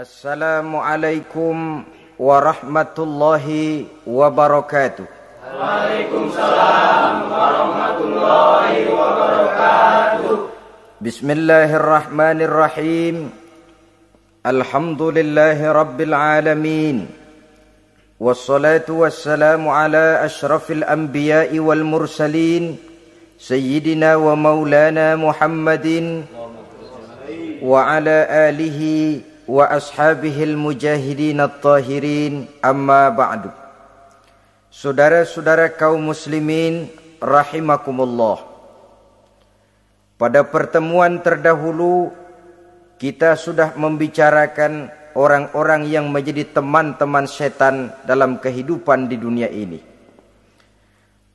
Assalamualaikum warahmatullahi wabarakatuh. Waalaikumsalam warahmatullahi wabarakatuh. Bismillahirrahmanirrahim. Alhamdulillahi rabbil alamin. Wassalatu wassalamu ala ashrafil anbiya'i wal mursalin Sayyidina wa maulana Muhammadin wa ala alihi wa ashabihil mujahidin at-tahirin, amma ba'du. Saudara-saudara kaum muslimin rahimakumullah. Pada pertemuan terdahulu kita sudah membicarakan orang-orang yang menjadi teman-teman setan dalam kehidupan di dunia ini.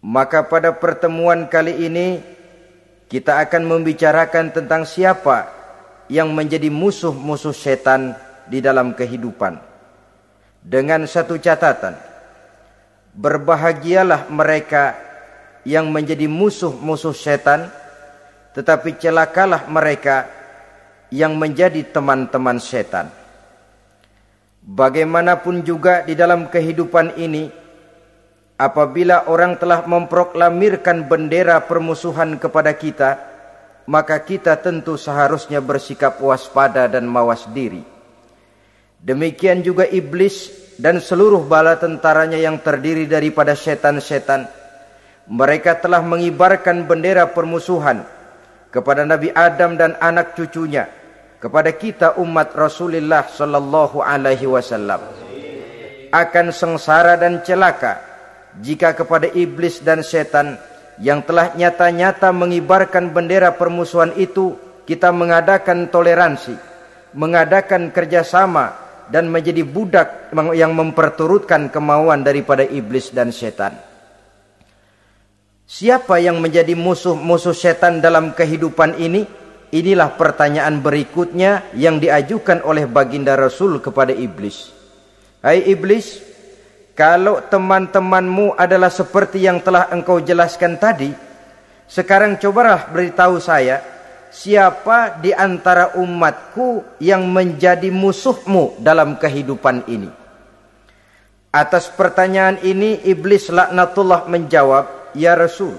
Maka pada pertemuan kali ini kita akan membicarakan tentang siapa yang menjadi musuh-musuh setan di dalam kehidupan. Dengan satu catatan, berbahagialah mereka yang menjadi musuh-musuh setan, tetapi celakalah mereka yang menjadi teman-teman setan. Bagaimanapun juga di dalam kehidupan ini, apabila orang telah memproklamirkan bendera permusuhan kepada kita, maka kita tentu seharusnya bersikap waspada dan mawas diri. Demikian juga iblis dan seluruh bala tentaranya yang terdiri daripada setan-setan. Mereka telah mengibarkan bendera permusuhan kepada Nabi Adam dan anak cucunya, kepada kita umat Rasulullah sallallahu alaihi wasallam. Akan sengsara dan celaka jika kepada iblis dan setan yang telah nyata-nyata mengibarkan bendera permusuhan itu kita mengadakan toleransi, mengadakan kerjasama, dan menjadi budak yang memperturutkan kemauan daripada iblis dan setan. Siapa yang menjadi musuh-musuh setan dalam kehidupan ini? Inilah pertanyaan berikutnya yang diajukan oleh baginda Rasul kepada iblis. Hai iblis, kalau teman-temanmu adalah seperti yang telah engkau jelaskan tadi, sekarang cobalah beritahu saya, siapa di antara umatku yang menjadi musuhmu dalam kehidupan ini? Atas pertanyaan ini, iblis laknatullah menjawab, ya Rasul,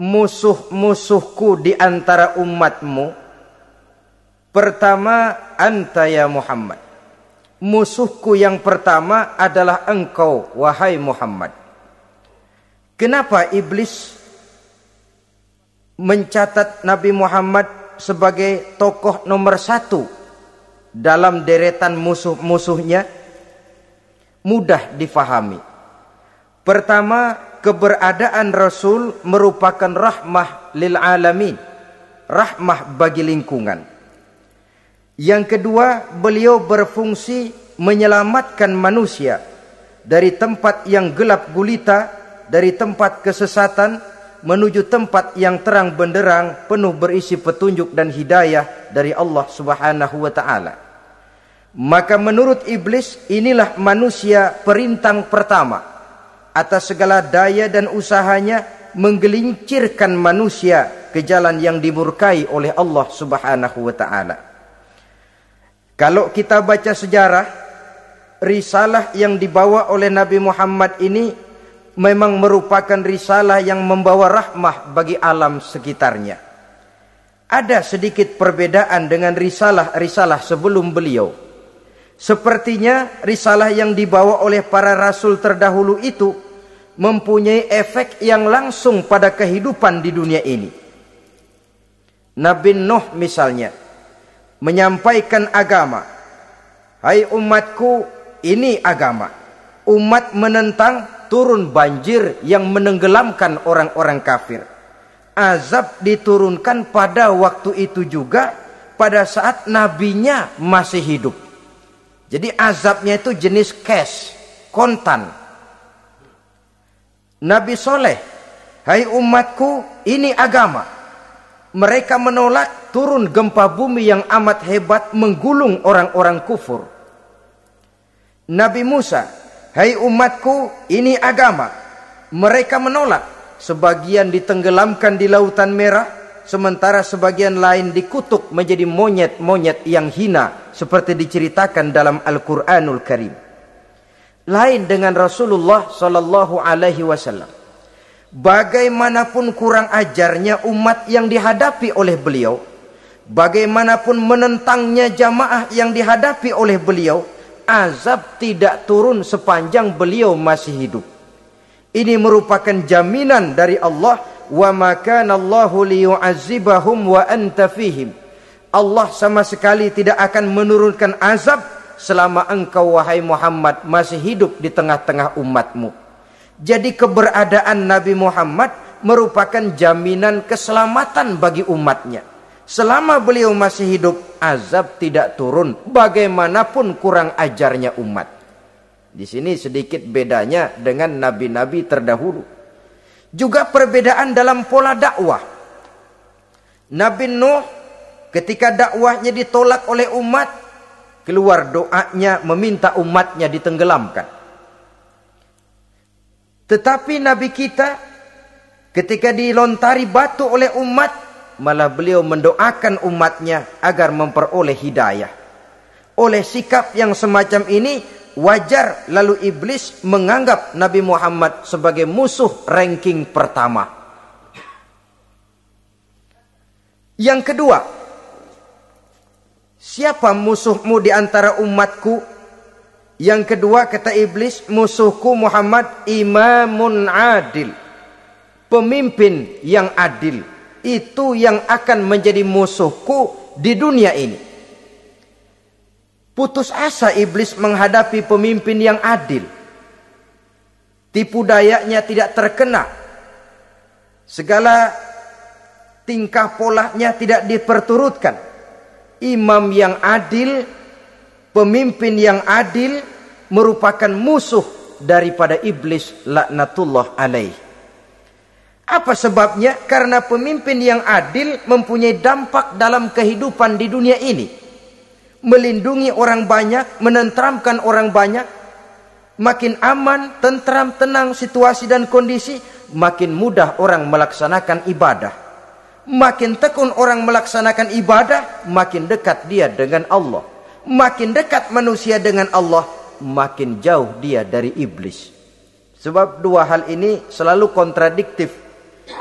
musuh-musuhku di antara umatmu, pertama, anta ya Muhammad. Musuhku yang pertama adalah engkau, wahai Muhammad. Kenapa iblis mencatat Nabi Muhammad sebagai tokoh nomor satu dalam deretan musuh-musuhnya? Mudah difahami. Pertama, keberadaan Rasul merupakan rahmah lil alamin, rahmah bagi lingkungan. Yang kedua, beliau berfungsi menyelamatkan manusia dari tempat yang gelap gulita, dari tempat kesesatan menuju tempat yang terang benderang, penuh berisi petunjuk dan hidayah dari Allah Subhanahu wa taala. Maka menurut iblis, inilah manusia perintang pertama atas segala daya dan usahanya menggelincirkan manusia ke jalan yang dimurkai oleh Allah Subhanahu wa taala. Kalau kita baca sejarah, risalah yang dibawa oleh Nabi Muhammad ini memang merupakan risalah yang membawa rahmah bagi alam sekitarnya. Ada sedikit perbedaan dengan risalah-risalah sebelum beliau. Sepertinya risalah yang dibawa oleh para rasul terdahulu itu mempunyai efek yang langsung pada kehidupan di dunia ini. Nabi Nuh misalnya menyampaikan agama. Hai umatku, ini agama. Umat menentang, turun banjir yang menenggelamkan orang-orang kafir. Azab diturunkan pada waktu itu juga, pada saat nabinya masih hidup. Jadi azabnya itu jenis cash, kontan. Nabi Soleh, hai umatku, ini agama. Mereka menolak, turun gempa bumi yang amat hebat menggulung orang-orang kufur. Nabi Musa, hai umatku, ini agama. Mereka menolak, sebagian ditenggelamkan di Lautan Merah, sementara sebagian lain dikutuk menjadi monyet-monyet yang hina seperti diceritakan dalam Al-Qur'anul Karim. Lain dengan Rasulullah sallallahu alaihi wasallam. Bagaimanapun kurang ajarnya umat yang dihadapi oleh beliau, bagaimanapun menentangnya jamaah yang dihadapi oleh beliau, azab tidak turun sepanjang beliau masih hidup. Ini merupakan jaminan dari Allah, wa ma kana Allahu liyu'azzibahum wa anta fihim. Allah sama sekali tidak akan menurunkan azab selama engkau wahai Muhammad masih hidup di tengah-tengah umatmu. Jadi keberadaan Nabi Muhammad merupakan jaminan keselamatan bagi umatnya. Selama beliau masih hidup, azab tidak turun bagaimanapun kurang ajarnya umat. Di sini sedikit bedanya dengan nabi-nabi terdahulu. Juga perbedaan dalam pola dakwah. Nabi Nuh ketika dakwahnya ditolak oleh umat, keluar doanya meminta umatnya ditenggelamkan. Tetapi Nabi kita ketika dilontari batu oleh umat, malah beliau mendoakan umatnya agar memperoleh hidayah. Oleh sikap yang semacam ini, wajar lalu iblis menganggap Nabi Muhammad sebagai musuh ranking pertama. Yang kedua, siapa musuhmu di antara umatku? Yang kedua kata iblis, musuhku Muhammad imamun adil. Pemimpin yang adil. Itu yang akan menjadi musuhku di dunia ini. Putus asa iblis menghadapi pemimpin yang adil. Tipu dayanya tidak terkena. Segala tingkah polanya tidak diperturutkan. Imam yang adil, pemimpin yang adil merupakan musuh daripada iblis laknatullah alaih. Apa sebabnya? Karena pemimpin yang adil mempunyai dampak dalam kehidupan di dunia ini. Melindungi orang banyak, menenteramkan orang banyak. Makin aman, tentram, tenang situasi dan kondisi, makin mudah orang melaksanakan ibadah. Makin tekun orang melaksanakan ibadah, makin dekat dia dengan Allah. Makin dekat manusia dengan Allah, makin jauh dia dari iblis. Sebab dua hal ini selalu kontradiktif.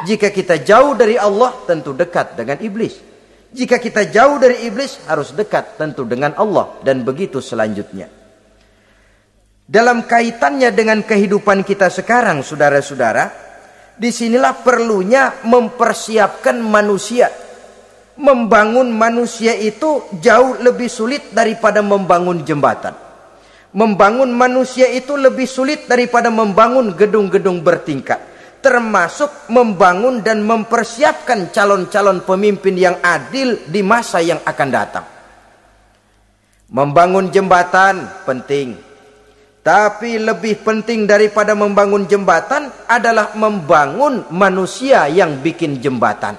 Jika kita jauh dari Allah, tentu dekat dengan iblis. Jika kita jauh dari iblis, harus dekat tentu dengan Allah. Dan begitu selanjutnya. Dalam kaitannya dengan kehidupan kita sekarang, saudara-saudara, disinilah perlunya mempersiapkan manusia. Membangun manusia itu jauh lebih sulit daripada membangun jembatan. Membangun manusia itu lebih sulit daripada membangun gedung-gedung bertingkat. Termasuk membangun dan mempersiapkan calon-calon pemimpin yang adil di masa yang akan datang. Membangun jembatan penting. Tapi lebih penting daripada membangun jembatan adalah membangun manusia yang bikin jembatan.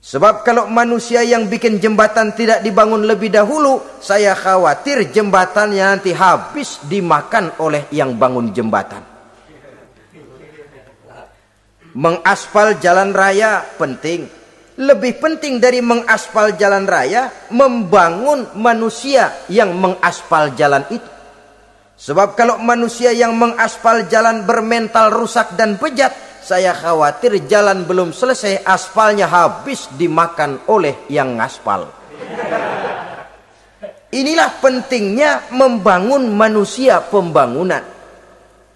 Sebab kalau manusia yang bikin jembatan tidak dibangun lebih dahulu, saya khawatir jembatannya nanti habis dimakan oleh yang bangun jembatan. Mengaspal jalan raya penting. Lebih penting dari mengaspal jalan raya, membangun manusia yang mengaspal jalan itu. Sebab kalau manusia yang mengaspal jalan bermental rusak dan bejat, saya khawatir jalan belum selesai, aspalnya habis dimakan oleh yang ngaspal. Inilah pentingnya membangun manusia pembangunan.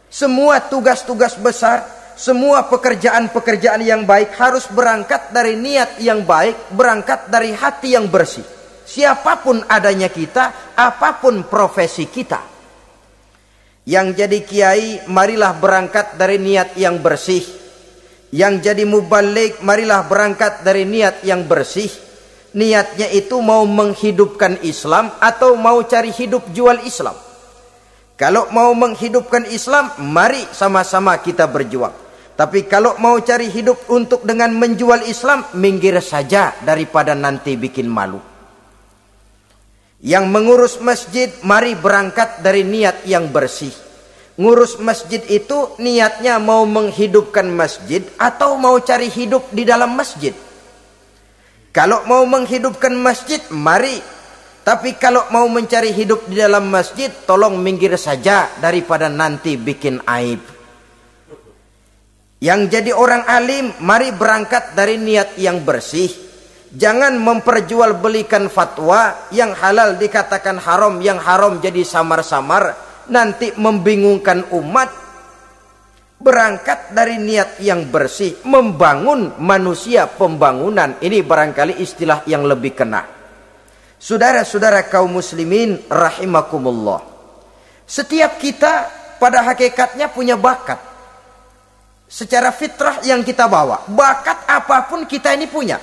Semua tugas-tugas besar, semua pekerjaan-pekerjaan yang baik harus berangkat dari niat yang baik, berangkat dari hati yang bersih. Siapapun adanya kita, apapun profesi kita. Yang jadi kiai, marilah berangkat dari niat yang bersih. Yang jadi mubalik, marilah berangkat dari niat yang bersih. Niatnya itu mau menghidupkan Islam atau mau cari hidup jual Islam. Kalau mau menghidupkan Islam, mari sama-sama kita berjuang. Tapi kalau mau cari hidup untuk dengan menjual Islam, minggir saja daripada nanti bikin malu. Yang mengurus masjid, mari berangkat dari niat yang bersih. ngurus masjid itu niatnya mau menghidupkan masjid atau mau cari hidup di dalam masjid. Kalau mau menghidupkan masjid, mari. Tapi kalau mau mencari hidup di dalam masjid, tolong minggir saja daripada nanti bikin aib. Yang jadi orang alim, mari berangkat dari niat yang bersih. Jangan memperjualbelikan fatwa, yang halal dikatakan haram, yang haram jadi samar-samar, nanti membingungkan umat. Berangkat dari niat yang bersih, membangun manusia, pembangunan. Ini barangkali istilah yang lebih kena. Saudara-saudara kaum muslimin rahimakumullah. Setiap kita pada hakikatnya punya bakat. Secara fitrah yang kita bawa, bakat apapun kita ini punya.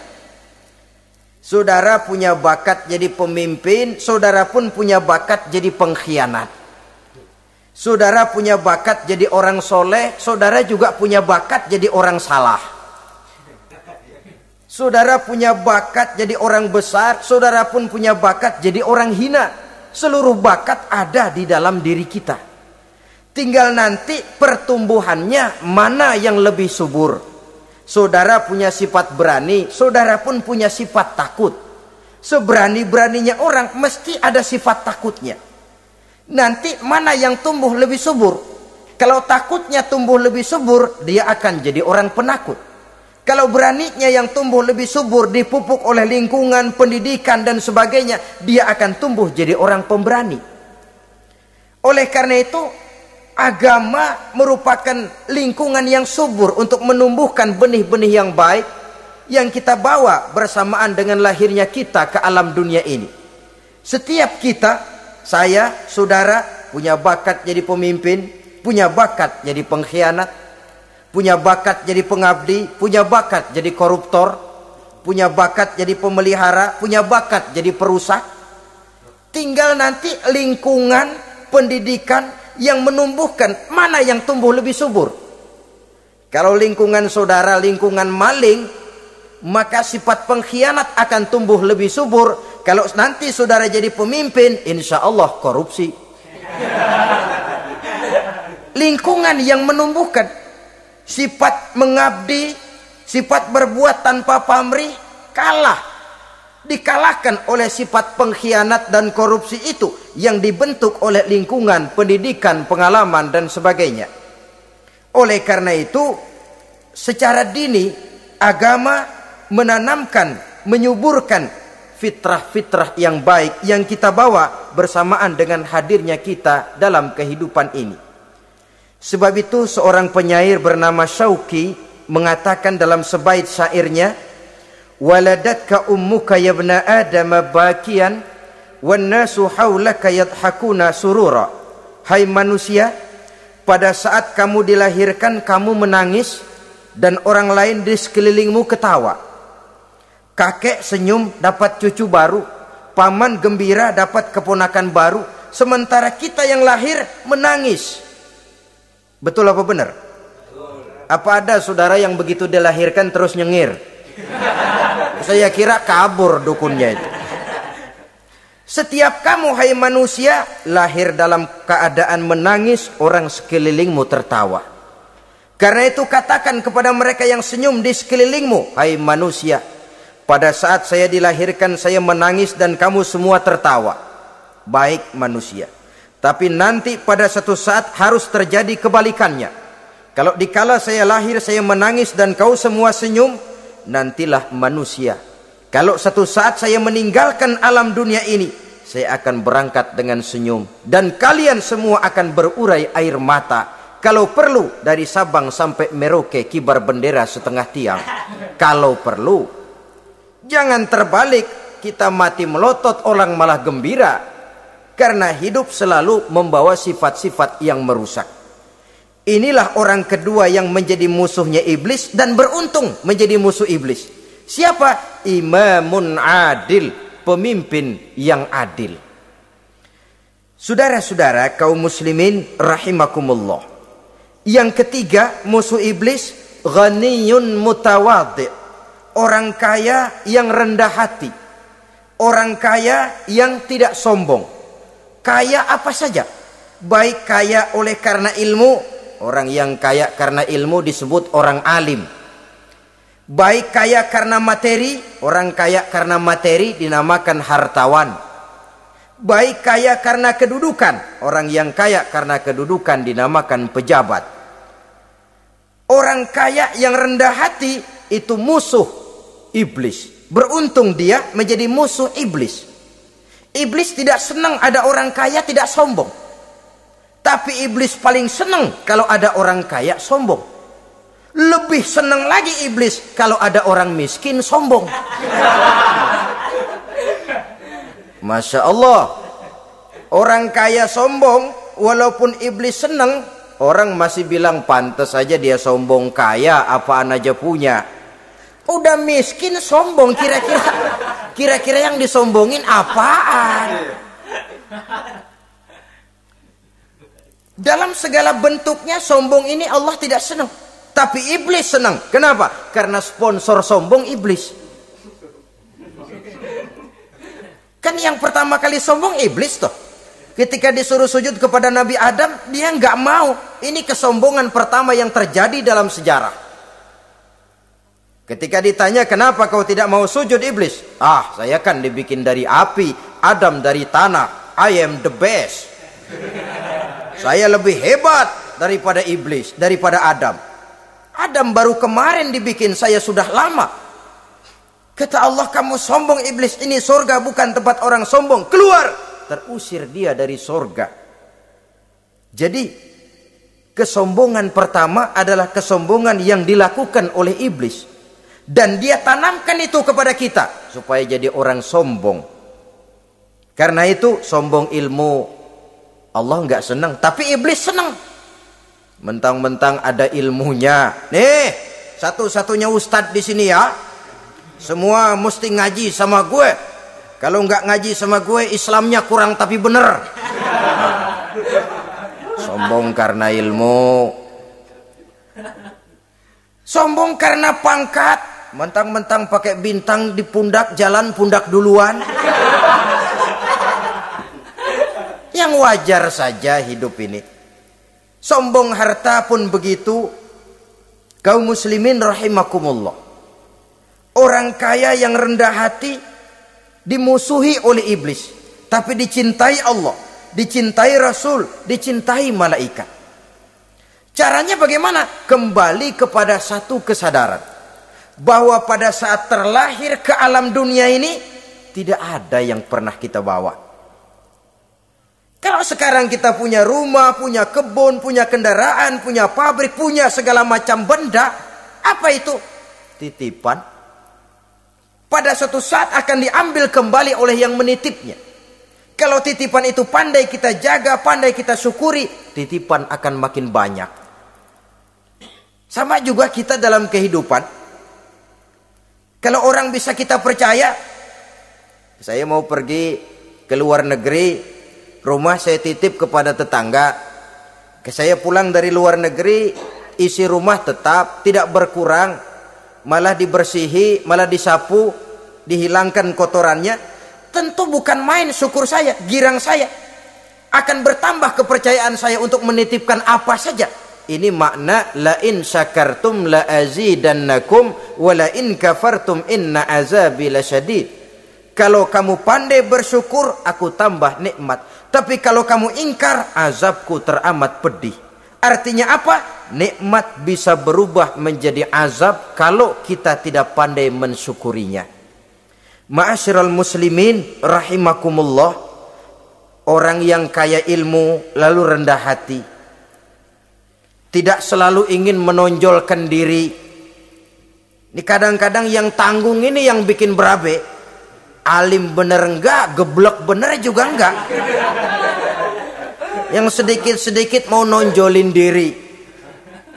Saudara punya bakat jadi pemimpin, saudara pun punya bakat jadi pengkhianat. Saudara punya bakat jadi orang soleh, saudara juga punya bakat jadi orang salah. Saudara punya bakat jadi orang besar, saudara pun punya bakat jadi orang hina. Seluruh bakat ada di dalam diri kita. Tinggal nanti pertumbuhannya mana yang lebih subur. Saudara punya sifat berani, saudara pun punya sifat takut. Seberani-beraninya orang mesti ada sifat takutnya. Nanti mana yang tumbuh lebih subur? Kalau takutnya tumbuh lebih subur, dia akan jadi orang penakut. Kalau beraninya yang tumbuh lebih subur, dipupuk oleh lingkungan, pendidikan dan sebagainya, dia akan tumbuh jadi orang pemberani. Oleh karena itu, agama merupakan lingkungan yang subur untuk menumbuhkan benih-benih yang baik yang kita bawa bersamaan dengan lahirnya kita ke alam dunia ini. Setiap kita, saya, saudara, punya bakat jadi pemimpin, punya bakat jadi pengkhianat, punya bakat jadi pengabdi, punya bakat jadi koruptor, punya bakat jadi pemelihara, punya bakat jadi perusak. Tinggal nanti lingkungan, pendidikan yang menumbuhkan mana yang tumbuh lebih subur. Kalau lingkungan saudara lingkungan maling, maka sifat pengkhianat akan tumbuh lebih subur. Kalau nanti saudara jadi pemimpin, insya Allah korupsi. Lingkungan yang menumbuhkan sifat mengabdi, sifat berbuat tanpa pamrih, kalah. Dikalahkan oleh sifat pengkhianat dan korupsi itu yang dibentuk oleh lingkungan, pendidikan, pengalaman dan sebagainya. Oleh karena itu, secara dini agama menanamkan, menyuburkan fitrah-fitrah yang baik yang kita bawa bersamaan dengan hadirnya kita dalam kehidupan ini. Sebab itu seorang penyair bernama Syauqi mengatakan dalam sebaik syairnya, waladatka ummuka ya ibna adam bakian wan nasu haulaka yadhakuna surura. Hai manusia, pada saat kamu dilahirkan kamu menangis dan orang lain di sekelilingmu ketawa. Kakek senyum dapat cucu baru, paman gembira dapat keponakan baru, sementara kita yang lahir menangis. Betul apa benar? Apa ada saudara yang begitu dilahirkan terus nyengir? Saya kira kabur dukunnya itu. Setiap kamu hai manusia lahir dalam keadaan menangis, orang sekelilingmu tertawa. Karena itu katakan kepada mereka yang senyum di sekelilingmu, hai manusia, pada saat saya dilahirkan saya menangis dan kamu semua tertawa. Baik manusia. Tapi nanti pada satu saat harus terjadi kebalikannya. Kalau dikala saya lahir saya menangis dan kau semua senyum, nantilah manusia. Kalau satu saat saya meninggalkan alam dunia ini, saya akan berangkat dengan senyum. Dan kalian semua akan berurai air mata. Kalau perlu dari Sabang sampai Merauke kibar bendera setengah tiang. Kalau perlu. Jangan terbalik, kita mati melotot orang malah gembira. Karena hidup selalu membawa sifat-sifat yang merusak. Inilah orang kedua yang menjadi musuhnya iblis dan beruntung menjadi musuh iblis. Siapa? Imamun adil, pemimpin yang adil. Saudara-saudara kaum muslimin rahimakumullah. Yang ketiga musuh iblis, ghaniyun mutawadhi, orang kaya yang rendah hati, orang kaya yang tidak sombong. Kaya apa saja, Baik kaya oleh karena ilmu, orang yang kaya karena ilmu disebut orang alim. Baik kaya karena materi, orang kaya karena materi dinamakan hartawan. Baik kaya karena kedudukan, orang yang kaya karena kedudukan dinamakan pejabat. Orang kaya yang rendah hati itu musuh iblis. Beruntung dia menjadi musuh iblis. Iblis tidak senang ada orang kaya tidak sombong. Tapi iblis paling senang kalau ada orang kaya sombong. Lebih senang lagi iblis kalau ada orang miskin sombong. Masya Allah. Orang kaya sombong, walaupun iblis senang, orang masih bilang pantas saja dia sombong, kaya apaan aja punya. Udah miskin sombong, kira-kira yang disombongin apaan? Dalam segala bentuknya sombong ini Allah tidak senang. Tapi iblis senang. Kenapa? Karena sponsor sombong iblis. Kan yang pertama kali sombong iblis toh. Ketika disuruh sujud kepada Nabi Adam, dia nggak mau. Ini kesombongan pertama yang terjadi dalam sejarah. Ketika ditanya kenapa kau tidak mau sujud iblis? Ah, saya kan dibikin dari api, Adam dari tanah. I am the best. Saya lebih hebat daripada iblis, daripada Adam. Adam baru kemarin dibikin, saya sudah lama. Kata Allah, kamu sombong iblis, ini surga bukan tempat orang sombong, keluar. Terusir dia dari surga. Jadi kesombongan pertama adalah kesombongan yang dilakukan oleh iblis. Dan dia tanamkan itu kepada kita supaya jadi orang sombong. Karena itu sombong ilmu Allah nggak senang, tapi iblis senang. Mentang-mentang ada ilmunya. Nih, satu-satunya ustadz di sini ya. Semua mesti ngaji sama gue. Kalau nggak ngaji sama gue, Islamnya kurang tapi bener. Sombong karena ilmu. Sombong karena pangkat. Mentang-mentang pakai bintang di pundak, jalan pundak duluan. Yang wajar saja hidup ini. Sombong harta pun begitu. Kaum muslimin rahimakumullah. Orang kaya yang rendah hati dimusuhi oleh iblis, tapi dicintai Allah, dicintai Rasul, dicintai malaikat. Caranya bagaimana? Kembali kepada satu kesadaran bahwa pada saat terlahir ke alam dunia ini tidak ada yang pernah kita bawa. Kalau sekarang kita punya rumah, punya kebun, punya kendaraan, punya pabrik, punya segala macam benda, apa itu? Titipan. Pada suatu saat akan diambil kembali oleh yang menitipnya. Kalau titipan itu pandai kita jaga, pandai kita syukuri, titipan akan makin banyak. Sama juga kita dalam kehidupan. Kalau orang bisa kita percaya, saya mau pergi ke luar negeri, rumah saya titip kepada tetangga. Saya pulang dari luar negeri, isi rumah tetap, tidak berkurang, malah dibersihi, malah disapu, dihilangkan kotorannya. Tentu bukan main syukur saya, girang saya. Akan bertambah kepercayaan saya untuk menitipkan apa saja. Ini makna la in syakartum la azidannakum wa la in kafartum inna azabi lasyadid. Kalau kamu pandai bersyukur, aku tambah nikmat. Tapi kalau kamu ingkar, azabku teramat pedih. Artinya apa? Nikmat bisa berubah menjadi azab kalau kita tidak pandai mensyukurinya. Ma'asyiral muslimin rahimakumullah. Orang yang kaya ilmu lalu rendah hati, tidak selalu ingin menonjolkan diri. Ini kadang-kadang yang tanggung ini yang bikin berabe. Alim bener enggak, geblek bener juga enggak. Yang sedikit-sedikit mau nonjolin diri.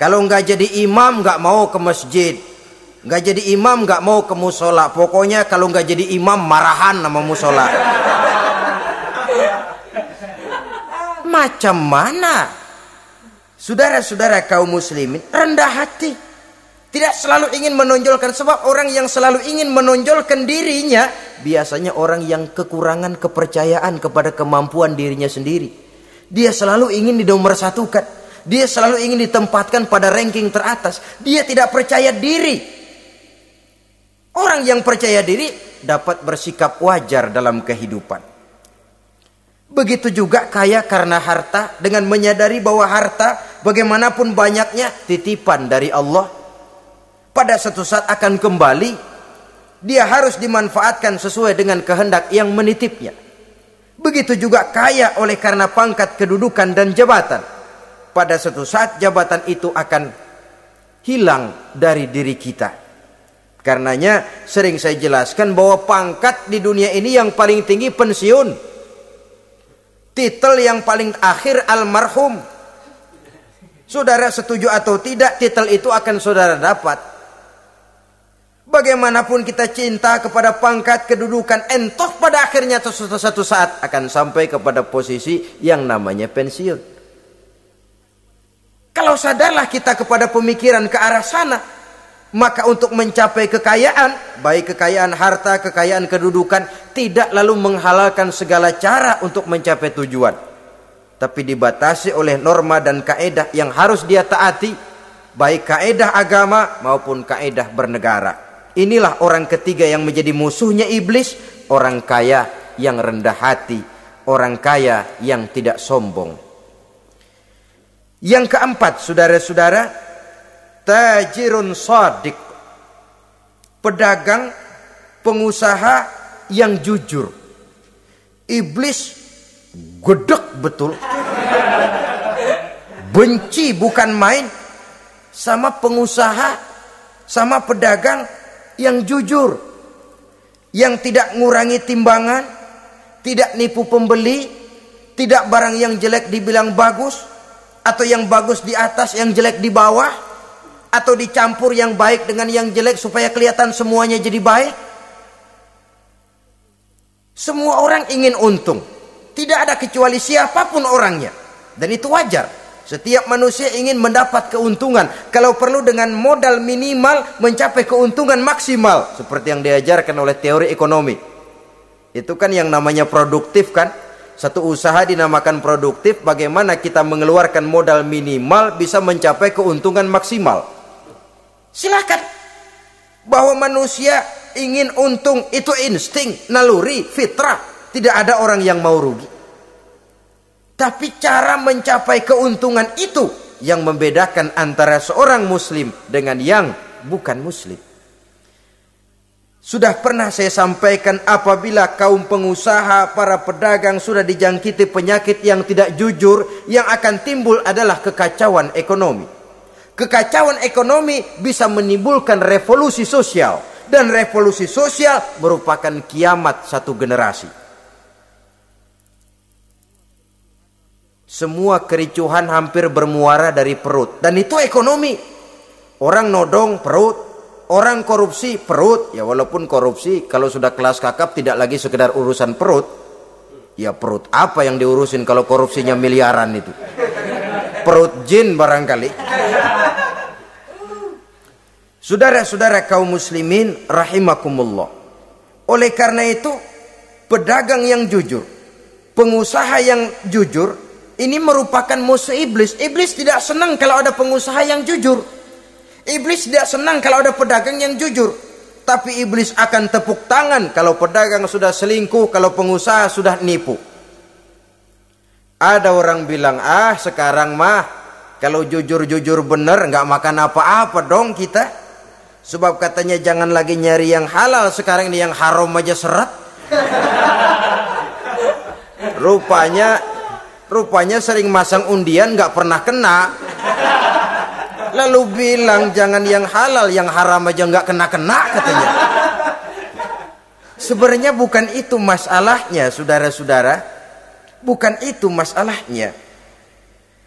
Kalau enggak jadi imam enggak mau ke masjid. Enggak jadi imam enggak mau ke musola. Pokoknya kalau enggak jadi imam marahan sama musola. Macam mana? Saudara-saudara kaum muslimin, rendah hati. Tidak selalu ingin menonjolkan, sebab orang yang selalu ingin menonjolkan dirinya biasanya orang yang kekurangan kepercayaan kepada kemampuan dirinya sendiri. Dia selalu ingin dinomorsatukan. Dia selalu ingin ditempatkan pada ranking teratas. Dia tidak percaya diri. Orang yang percaya diri dapat bersikap wajar dalam kehidupan. Begitu juga kaya karena harta, dengan menyadari bahwa harta bagaimanapun banyaknya titipan dari Allah. Pada suatu saat akan kembali. Dia harus dimanfaatkan sesuai dengan kehendak yang menitipnya. Begitu juga kaya oleh karena pangkat, kedudukan dan jabatan. Pada suatu saat jabatan itu akan hilang dari diri kita. Karenanya sering saya jelaskan bahwa pangkat di dunia ini yang paling tinggi pensiun. Titel yang paling akhir almarhum. Saudara setuju atau tidak, titel itu akan saudara dapat. Bagaimanapun kita cinta kepada pangkat, kedudukan, entah pada akhirnya suatu saat akan sampai kepada posisi yang namanya pensiun. Kalau sadarlah kita kepada pemikiran ke arah sana, maka untuk mencapai kekayaan, baik kekayaan harta, kekayaan kedudukan, tidak lalu menghalalkan segala cara untuk mencapai tujuan. Tapi dibatasi oleh norma dan kaedah yang harus dia taati, baik kaedah agama maupun kaedah bernegara. Inilah orang ketiga yang menjadi musuhnya iblis, orang kaya yang rendah hati, orang kaya yang tidak sombong. Yang keempat, saudara-saudara, tajirun shadiq, pedagang, pengusaha yang jujur. Iblis gedek betul, benci bukan main sama pengusaha, sama pedagang yang jujur, yang tidak ngurangi timbangan, tidak nipu pembeli, tidak barang yang jelek dibilang bagus, atau yang bagus di atas, yang jelek di bawah, atau dicampur yang baik dengan yang jelek supaya kelihatan semuanya jadi baik. Semua orang ingin untung, tidak ada kecuali siapapun orangnya, dan itu wajar. Setiap manusia ingin mendapat keuntungan, kalau perlu dengan modal minimal mencapai keuntungan maksimal, seperti yang diajarkan oleh teori ekonomi. Itu kan yang namanya produktif kan. Satu usaha dinamakan produktif, bagaimana kita mengeluarkan modal minimal bisa mencapai keuntungan maksimal. Silakan. Bahwa manusia ingin untung itu insting, naluri, fitrah. Tidak ada orang yang mau rugi. Tapi cara mencapai keuntungan itu yang membedakan antara seorang muslim dengan yang bukan muslim. Sudah pernah saya sampaikan, apabila kaum pengusaha, para pedagang sudah dijangkiti penyakit yang tidak jujur, yang akan timbul adalah kekacauan ekonomi. Kekacauan ekonomi bisa menimbulkan revolusi sosial, dan revolusi sosial merupakan kiamat satu generasi. Semua kericuhan hampir bermuara dari perut, dan itu ekonomi. Orang nodong perut, orang korupsi perut. Ya walaupun korupsi kalau sudah kelas kakap tidak lagi sekedar urusan perut. Ya perut apa yang diurusin kalau korupsinya miliaran itu? Perut jin barangkali. Saudara-saudara kaum muslimin rahimakumullah. Oleh karena itu, pedagang yang jujur, pengusaha yang jujur, ini merupakan musuh iblis. Iblis tidak senang kalau ada pengusaha yang jujur. Iblis tidak senang kalau ada pedagang yang jujur. Tapi iblis akan tepuk tangan kalau pedagang sudah selingkuh, kalau pengusaha sudah nipu. Ada orang bilang, sekarang mah kalau jujur-jujur bener nggak makan apa-apa dong kita. Sebab katanya jangan lagi nyari yang halal, sekarang ini yang haram aja seret. Rupanya sering masang undian nggak pernah kena. Lalu bilang jangan yang halal, yang haram aja nggak kena-kena katanya. Sebenarnya bukan itu masalahnya, saudara-saudara. Bukan itu masalahnya.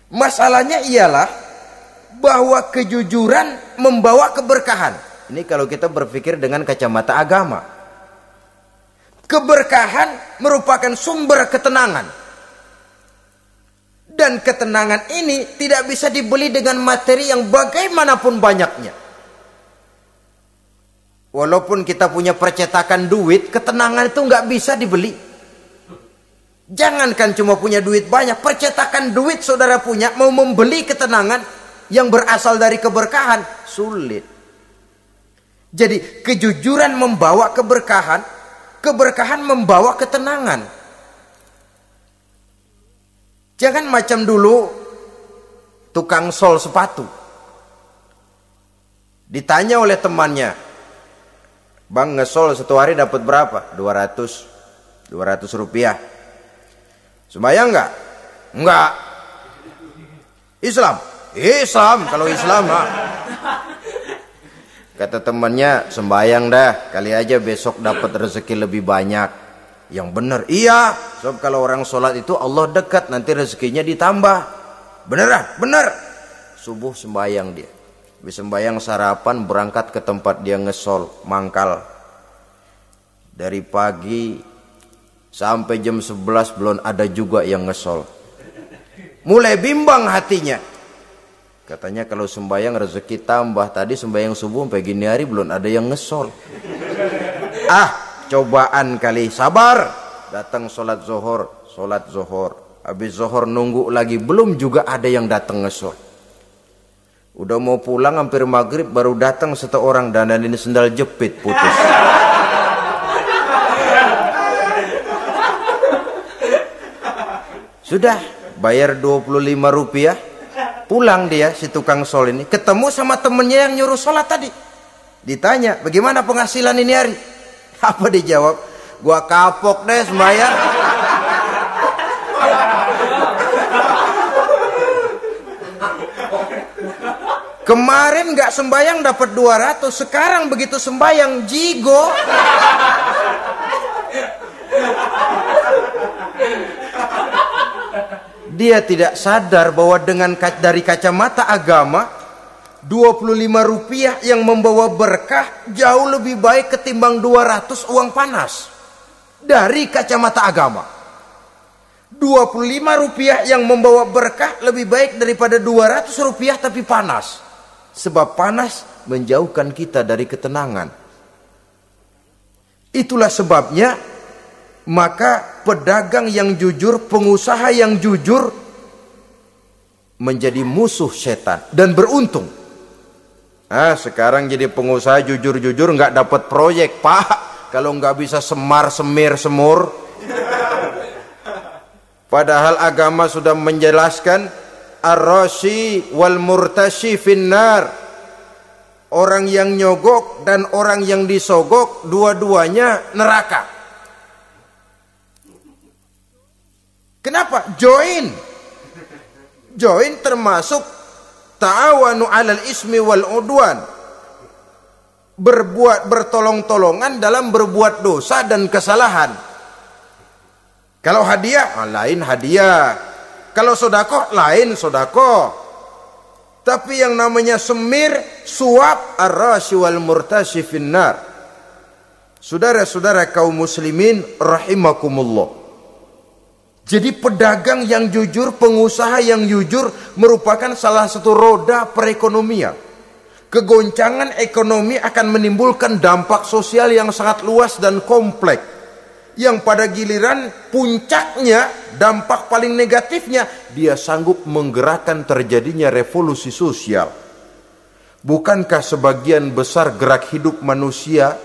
Masalahnya ialah bahwa kejujuran membawa keberkahan. Ini kalau kita berpikir dengan kacamata agama. Keberkahan merupakan sumber ketenangan. Dan ketenangan ini tidak bisa dibeli dengan materi yang bagaimanapun banyaknya. Walaupun kita punya percetakan duit, ketenangan itu nggak bisa dibeli. Jangankan cuma punya duit banyak, percetakan duit saudara punya, mau membeli ketenangan yang berasal dari keberkahan, sulit. Jadi kejujuran membawa keberkahan, keberkahan membawa ketenangan. Jangan macam dulu tukang sol sepatu. Ditanya oleh temannya, "Bang, ngesol satu hari dapat berapa?" 200 rupiah. Sembayang enggak? Enggak. Islam? Islam, kalau Islam mah. Kata temannya, "Sembayang dah, kali aja besok dapat rezeki lebih banyak." Yang benar, iya. Sebab kalau orang sholat itu Allah dekat, nanti rezekinya ditambah. Beneran? Bener. Subuh sembayang dia. Habis sembayang sarapan, berangkat ke tempat dia ngesol, mangkal. Dari pagi sampai jam 11 belum ada juga yang ngesol. Mulai bimbang hatinya. Katanya kalau sembayang rezeki tambah. Tadi sembayang subuh sampai gini hari belum ada yang ngesol. Cobaan kali. Sabar. Datang sholat zohor. Habis zohor nunggu lagi. Belum juga ada yang datang ngesol. Udah mau pulang hampir maghrib baru datang satu orang, dandan ini sendal jepit putus. Sudah bayar 25 rupiah, pulang dia si tukang sol ini, ketemu sama temennya yang nyuruh sholat tadi. Ditanya, "Bagaimana penghasilan ini hari?" Apa dijawab? "Gua kapok deh sembahyang." Kemarin nggak sembahyang dapat 200, sekarang begitu sembahyang jigo. Dia tidak sadar bahwa dengan dari kacamata agama 25 rupiah yang membawa berkah jauh lebih baik ketimbang 200 uang panas. Dari kacamata agama 25 rupiah yang membawa berkah lebih baik daripada 200 rupiah tapi panas. Sebab panas menjauhkan kita dari ketenangan. Itulah sebabnya maka pedagang yang jujur, pengusaha yang jujur menjadi musuh setan dan beruntung. Sekarang jadi pengusaha jujur-jujur nggak dapat proyek, Pak. Kalau nggak bisa semir semur. Padahal agama sudah menjelaskan ar-rashi wal murtashi finnar. Orang yang nyogok dan orang yang disogok dua-duanya neraka. Kenapa? Join termasuk ta'awanu 'alal ismi wal udwan. Bertolong-tolongan dalam berbuat dosa dan kesalahan. Kalau hadiah, lain hadiah. Kalau sedekah, lain sedekah. Tapi yang namanya semir, suap, ar-rashi wal murtashi finnar. Saudara-saudara kaum muslimin rahimakumullah. Jadi pedagang yang jujur, pengusaha yang jujur merupakan salah satu roda perekonomian. Kegoncangan ekonomi akan menimbulkan dampak sosial yang sangat luas dan kompleks. Yang pada giliran puncaknya, dampak paling negatifnya, dia sanggup menggerakkan terjadinya revolusi sosial. Bukankah sebagian besar gerak hidup manusia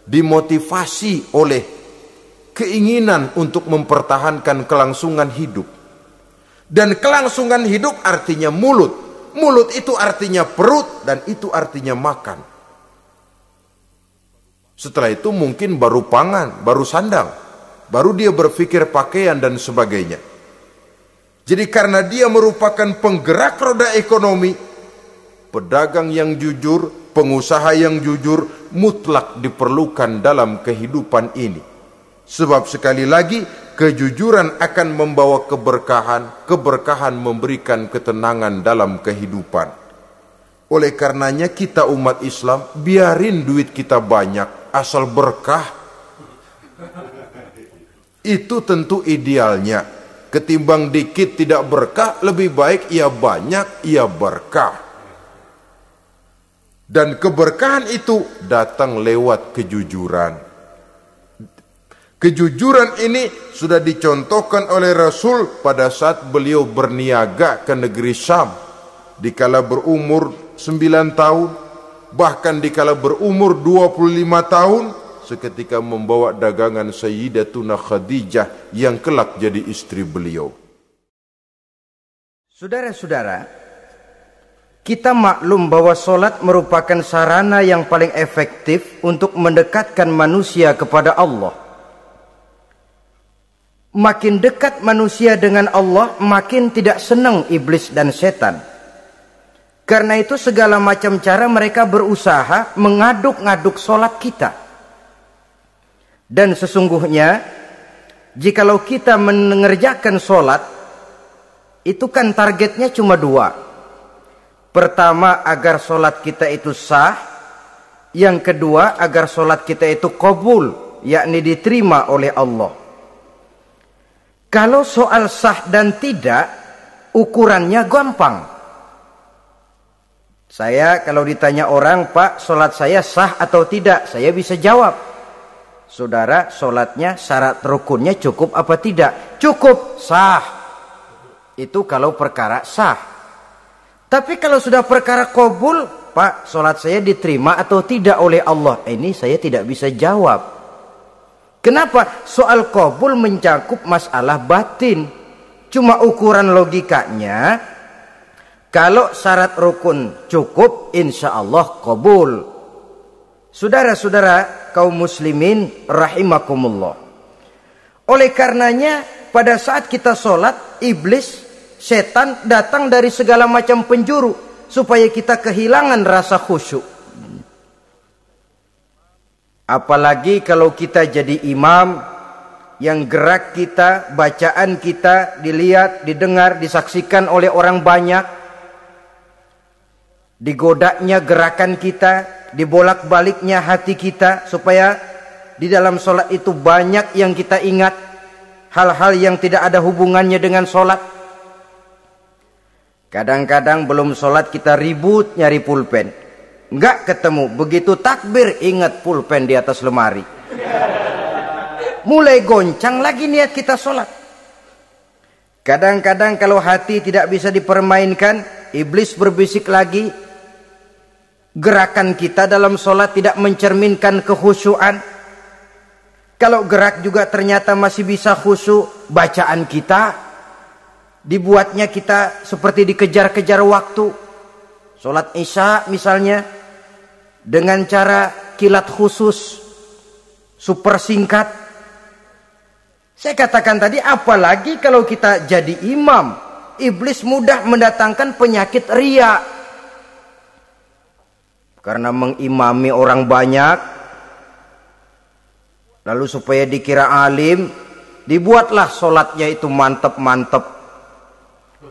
dimotivasi oleh keinginan untuk mempertahankan kelangsungan hidup? Dan kelangsungan hidup artinya mulut. Mulut itu artinya perut dan itu artinya makan. Setelah itu mungkin baru pangan, baru sandang, baru dia berpikir pakaian dan sebagainya. Jadi karena dia merupakan penggerak roda ekonomi, pedagang yang jujur, pengusaha yang jujur mutlak diperlukan dalam kehidupan ini. Sebab sekali lagi kejujuran akan membawa keberkahan, keberkahan memberikan ketenangan dalam kehidupan. Oleh karenanya kita umat Islam biarin duit kita banyak asal berkah. Itu tentu idealnya. Ketimbang dikit tidak berkah, lebih baik ia banyak, ia berkah. Dan keberkahan itu datang lewat kejujuran. Kejujuran ini sudah dicontohkan oleh Rasul pada saat beliau berniaga ke negeri Syam. Dikala berumur 9 tahun, bahkan dikala berumur 25 tahun, seketika membawa dagangan Sayyidatuna Khadijah yang kelak jadi istri beliau. Saudara-saudara, kita maklum bahwa solat merupakan sarana yang paling efektif untuk mendekatkan manusia kepada Allah. Makin dekat manusia dengan Allah, makin tidak senang iblis dan setan. Karena itu segala macam cara mereka berusaha mengaduk-ngaduk solat kita. Dan sesungguhnya, jikalau kita mengerjakan solat, itu kan targetnya cuma 2. Pertama, agar solat kita itu sah. Yang kedua, agar solat kita itu qabul, yakni diterima oleh Allah. Kalau soal sah dan tidak, ukurannya gampang. Saya kalau ditanya orang, Pak, solat saya sah atau tidak? Saya bisa jawab. Saudara, solatnya syarat rukunnya cukup apa tidak? Cukup, sah. Itu kalau perkara sah. Tapi kalau sudah perkara qabul, Pak, solat saya diterima atau tidak oleh Allah? Ini saya tidak bisa jawab. Kenapa? Soal qabul mencakup masalah batin. Cuma ukuran logikanya, kalau syarat rukun cukup, insya Allah qabul. Saudara-saudara kaum muslimin rahimakumullah. Oleh karenanya, pada saat kita sholat, iblis, setan datang dari segala macam penjuru supaya kita kehilangan rasa khusyuk. Apalagi kalau kita jadi imam yang gerak kita, bacaan kita dilihat, didengar, disaksikan oleh orang banyak. Digodanya gerakan kita, dibolak-baliknya hati kita, supaya di dalam sholat itu banyak yang kita ingat, hal-hal yang tidak ada hubungannya dengan sholat. Kadang-kadang belum sholat kita ribut nyari pulpen, nggak ketemu. Begitu takbir ingat pulpen di atas lemari. Mulai goncang lagi niat kita sholat. Kadang-kadang kalau hati tidak bisa dipermainkan, iblis berbisik lagi. Gerakan kita dalam sholat tidak mencerminkan kekhusyuan. Kalau gerak juga ternyata masih bisa khusyuk, bacaan kita dibuatnya kita seperti dikejar-kejar waktu. Sholat Isya misalnya, dengan cara kilat khusus, super singkat. Saya katakan tadi, apalagi kalau kita jadi imam, iblis mudah mendatangkan penyakit riya. Karena mengimami orang banyak, lalu supaya dikira alim, dibuatlah sholatnya itu mantep-mantep.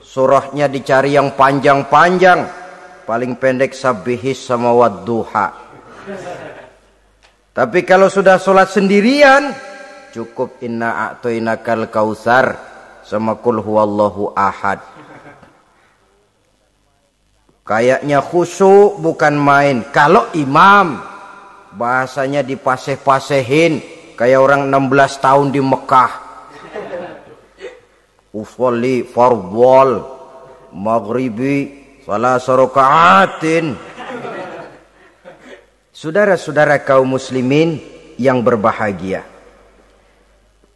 Surahnya dicari yang panjang-panjang, paling pendek sabihis sama wadduha. Tapi kalau sudah sholat sendirian, cukup inna a'toinakal kautsar sama kul huwallahu ahad. Kayaknya khusyuk bukan main. Kalau imam, bahasanya dipaseh-pasehin kayak orang 16 tahun di Mekah. Usolli fardhol maghribi salasa raka'atin. Saudara-saudara kaum muslimin yang berbahagia,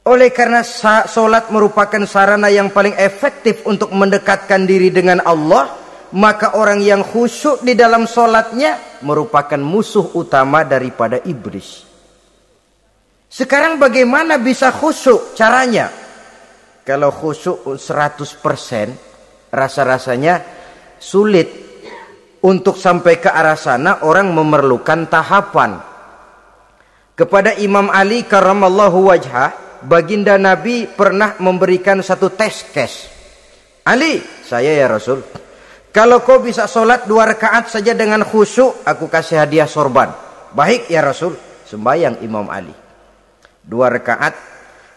oleh karena solat merupakan sarana yang paling efektif untuk mendekatkan diri dengan Allah, maka orang yang khusyuk di dalam solatnya merupakan musuh utama daripada iblis. Sekarang bagaimana bisa khusyuk caranya? Kalau khusyuk 100%, rasa-rasanya sulit. Untuk sampai ke arah sana orang memerlukan tahapan. Kepada Imam Ali karramallahu wajhah, baginda Nabi pernah memberikan satu tes case. Ali, saya ya Rasul, kalau kau bisa sholat 2 rakaat saja dengan khusyuk, aku kasih hadiah sorban. Baik ya Rasul. Sembayang Imam Ali 2 rakaat,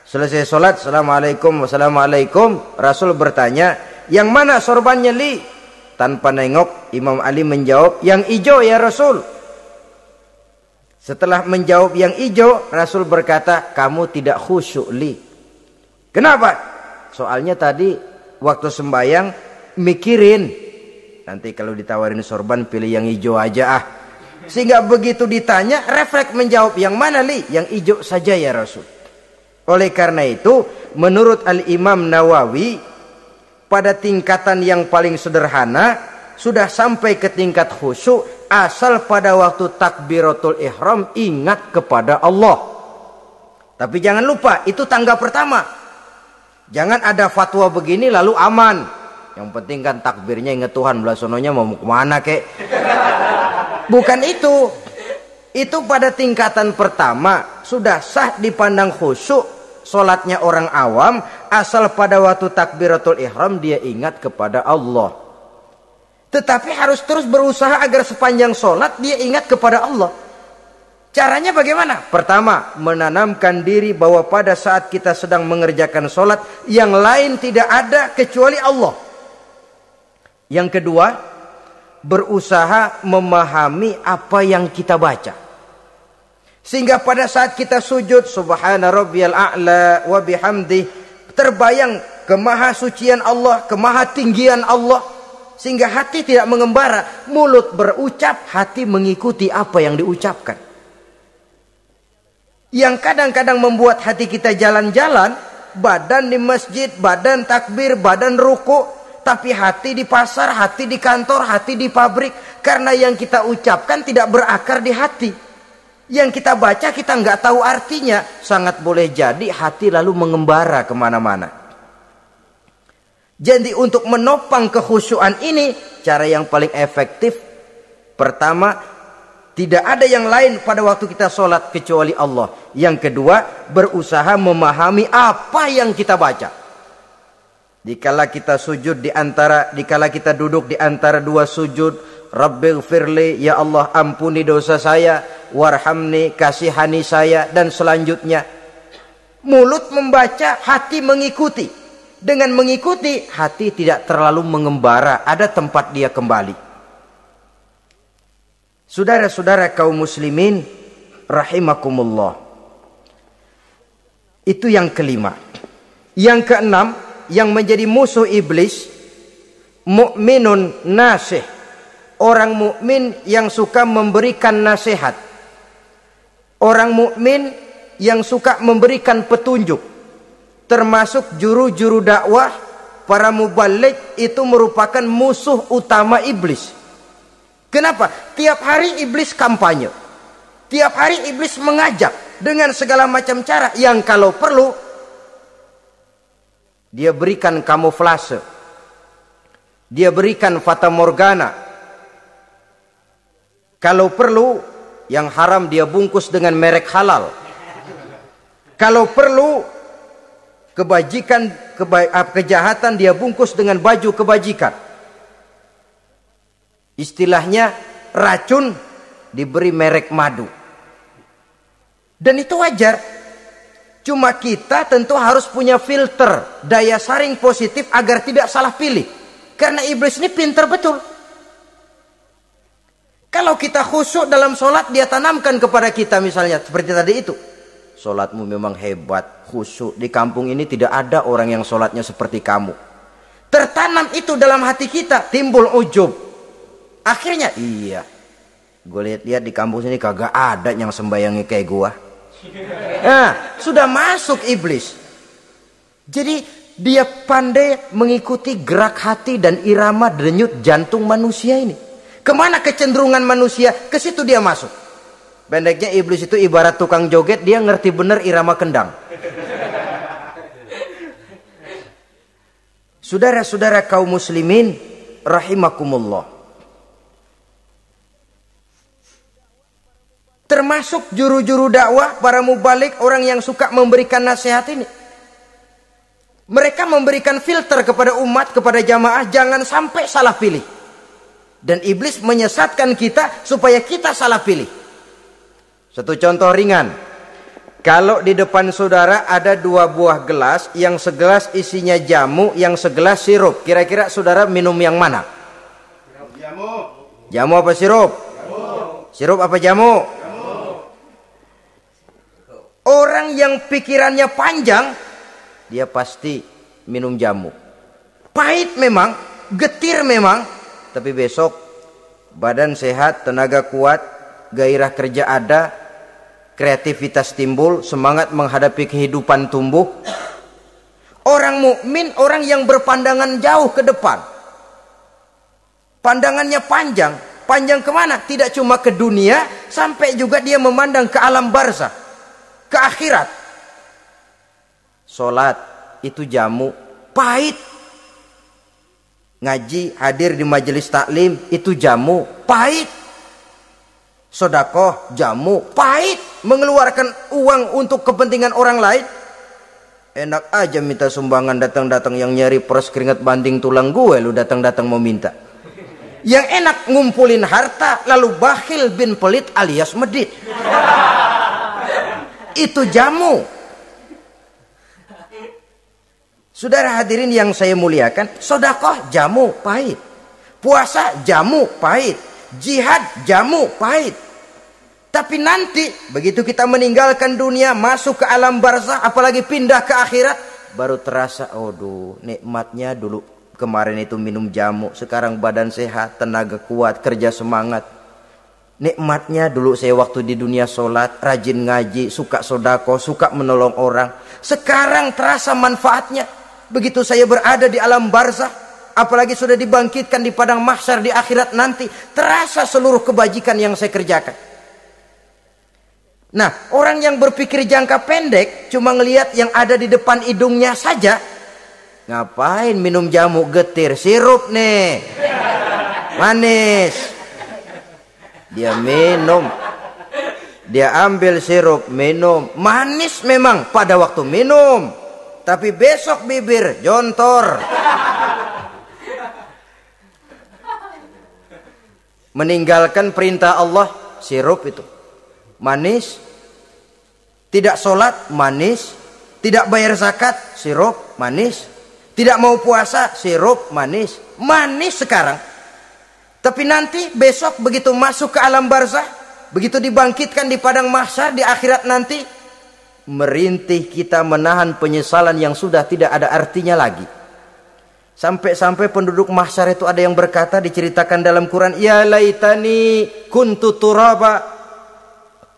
selesai sholat, assalamualaikum, wassalamualaikum. Rasul bertanya, yang mana sorbannya Li? Tanpa nengok, Imam Ali menjawab, yang hijau ya Rasul. Setelah menjawab yang hijau, Rasul berkata, kamu tidak khusyuk li. Kenapa? Soalnya tadi waktu sembahyang mikirin, nanti kalau ditawarin sorban pilih yang hijau aja ah. Sehingga begitu ditanya, refleks menjawab, yang mana li? Yang hijau saja ya Rasul. Oleh karena itu, menurut Al-Imam Nawawi, pada tingkatan yang paling sederhana, sudah sampai ke tingkat khusyuk, asal pada waktu takbiratul ihram ingat kepada Allah. Tapi jangan lupa, itu tangga pertama. Jangan ada fatwa begini lalu aman. Yang penting kan takbirnya ingat Tuhan, belasononya mau kemana kek. Bukan itu. Itu pada tingkatan pertama sudah sah dipandang khusyuk solatnya orang awam, asal pada waktu takbiratul ihram dia ingat kepada Allah. Tetapi harus terus berusaha agar sepanjang solat dia ingat kepada Allah. Caranya bagaimana? Pertama, menanamkan diri bahwa pada saat kita sedang mengerjakan solat, yang lain tidak ada kecuali Allah. Yang kedua, berusaha memahami apa yang kita baca. Sehingga pada saat kita sujud, subhana rabbiyal a'la wa bihamdi, terbayang kemahasucian Allah, kemahatinggian Allah. Sehingga hati tidak mengembara, mulut berucap, hati mengikuti apa yang diucapkan. Yang kadang-kadang membuat hati kita jalan-jalan, badan di masjid, badan takbir, badan ruku, tapi hati di pasar, hati di kantor, hati di pabrik. Karena yang kita ucapkan tidak berakar di hati. Yang kita baca kita nggak tahu artinya. Sangat boleh jadi hati lalu mengembara kemana-mana. Jadi untuk menopang kekhusyuan ini, cara yang paling efektif, pertama, tidak ada yang lain pada waktu kita sholat kecuali Allah. Yang kedua, berusaha memahami apa yang kita baca. Dikala kita sujud dikala kita duduk di antara dua sujud, Rabbighfirli, ya Allah ampuni dosa saya, warhamni, kasihani saya, dan selanjutnya. Mulut membaca, hati mengikuti. Dengan mengikuti, hati tidak terlalu mengembara, ada tempat dia kembali. Saudara-saudara kaum muslimin rahimakumullah. Itu yang kelima. Yang keenam, yang menjadi musuh iblis, mukminun nasih. Orang mukmin yang suka memberikan nasihat. Orang mukmin yang suka memberikan petunjuk. Termasuk juru-juru dakwah, para mubaligh itu merupakan musuh utama iblis. Kenapa? Tiap hari iblis kampanye. Tiap hari iblis mengajak dengan segala macam cara yang kalau perlu dia berikan kamuflase. Dia berikan fata morgana. Kalau perlu yang haram dia bungkus dengan merek halal. Kalau perlu kejahatan dia bungkus dengan baju kebajikan. Istilahnya racun diberi merek madu. Dan itu wajar. Cuma kita tentu harus punya filter, daya saring positif agar tidak salah pilih. Karena iblis ini pintar betul. Kalau kita khusyuk dalam sholat, dia tanamkan kepada kita misalnya seperti tadi itu. Sholatmu memang hebat, khusyuk. Di kampung ini tidak ada orang yang sholatnya seperti kamu. Tertanam itu dalam hati kita, timbul ujub. Akhirnya, iya, gue lihat-lihat di kampung sini kagak ada yang sembayangnya kayak gua. Nah, sudah masuk iblis. Jadi dia pandai mengikuti gerak hati dan irama denyut jantung manusia ini. Kemana kecenderungan manusia, ke situ dia masuk. Pendeknya iblis itu ibarat tukang joget, dia ngerti bener irama kendang. Saudara-saudara kaum muslimin rahimakumullah. Termasuk juru-juru dakwah, para mubaligh, orang yang suka memberikan nasihat ini. Mereka memberikan filter kepada umat, kepada jamaah, jangan sampai salah pilih. Dan iblis menyesatkan kita supaya kita salah pilih. Satu contoh ringan. Kalau di depan saudara ada dua buah gelas, yang segelas isinya jamu, yang segelas sirup. Kira-kira saudara minum yang mana? Jamu. Jamu apa sirup? Jamu. Sirup apa jamu? Jamu. Orang yang pikirannya panjang, dia pasti minum jamu. Pahit memang, getir memang, tapi besok badan sehat, tenaga kuat, gairah kerja ada, kreativitas timbul, semangat menghadapi kehidupan tumbuh. Orang mukmin, orang yang berpandangan jauh ke depan. Pandangannya panjang. Panjang kemana? Tidak cuma ke dunia, sampai juga dia memandang ke alam barzah, ke akhirat. Sholat itu jamu, pahit. Ngaji, hadir di majelis taklim, itu jamu, pahit. Sedekah, jamu, pahit. Mengeluarkan uang untuk kepentingan orang lain, enak aja minta sumbangan, datang-datang yang nyari peres keringat banding tulang gue, lu datang-datang mau minta. Yang enak ngumpulin harta, lalu bakhil bin pelit alias medit. Itu jamu. Saudara hadirin yang saya muliakan, sedekah jamu, pahit. Puasa jamu, pahit. Jihad jamu, pahit. Tapi nanti begitu kita meninggalkan dunia, masuk ke alam barzah, apalagi pindah ke akhirat, baru terasa, aduh, nikmatnya dulu kemarin itu minum jamu, sekarang badan sehat, tenaga kuat, kerja semangat. Nikmatnya dulu saya waktu di dunia sholat, rajin ngaji, suka sodako, suka menolong orang. Sekarang terasa manfaatnya. Begitu saya berada di alam barzah, apalagi sudah dibangkitkan di padang mahsyar di akhirat nanti, terasa seluruh kebajikan yang saya kerjakan. Nah, orang yang berpikir jangka pendek, cuma ngelihat yang ada di depan hidungnya saja. Ngapain minum jamu getir, sirup nih, manis. Dia minum, dia ambil sirup, minum, manis memang pada waktu minum, tapi besok bibir jontor. Meninggalkan perintah Allah, sirup itu manis. Tidak sholat, manis. Tidak bayar zakat, sirup, manis. Tidak mau puasa, sirup, manis. Manis sekarang. Tapi nanti besok begitu masuk ke alam barzah, begitu dibangkitkan di padang mahsyar di akhirat nanti, merintih kita menahan penyesalan yang sudah tidak ada artinya lagi. Sampai-sampai penduduk mahsyar itu ada yang berkata, diceritakan dalam Quran, ya laitani kuntu turaba.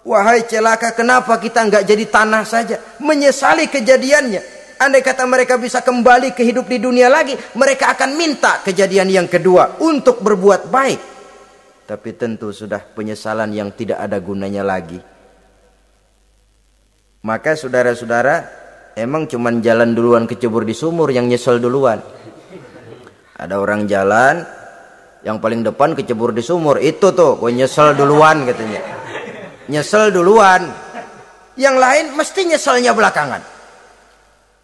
Wahai celaka, kenapa kita nggak jadi tanah saja? Menyesali kejadiannya. Andai kata mereka bisa kembali ke hidup di dunia lagi, mereka akan minta kejadian yang kedua untuk berbuat baik. Tapi tentu sudah penyesalan yang tidak ada gunanya lagi. Maka saudara-saudara, emang cuman jalan duluan kecebur di sumur yang nyesel duluan. Ada orang jalan, yang paling depan kecebur di sumur, itu tuh gue nyesel duluan katanya. Nyesel duluan, yang lain mesti nyeselnya belakangan.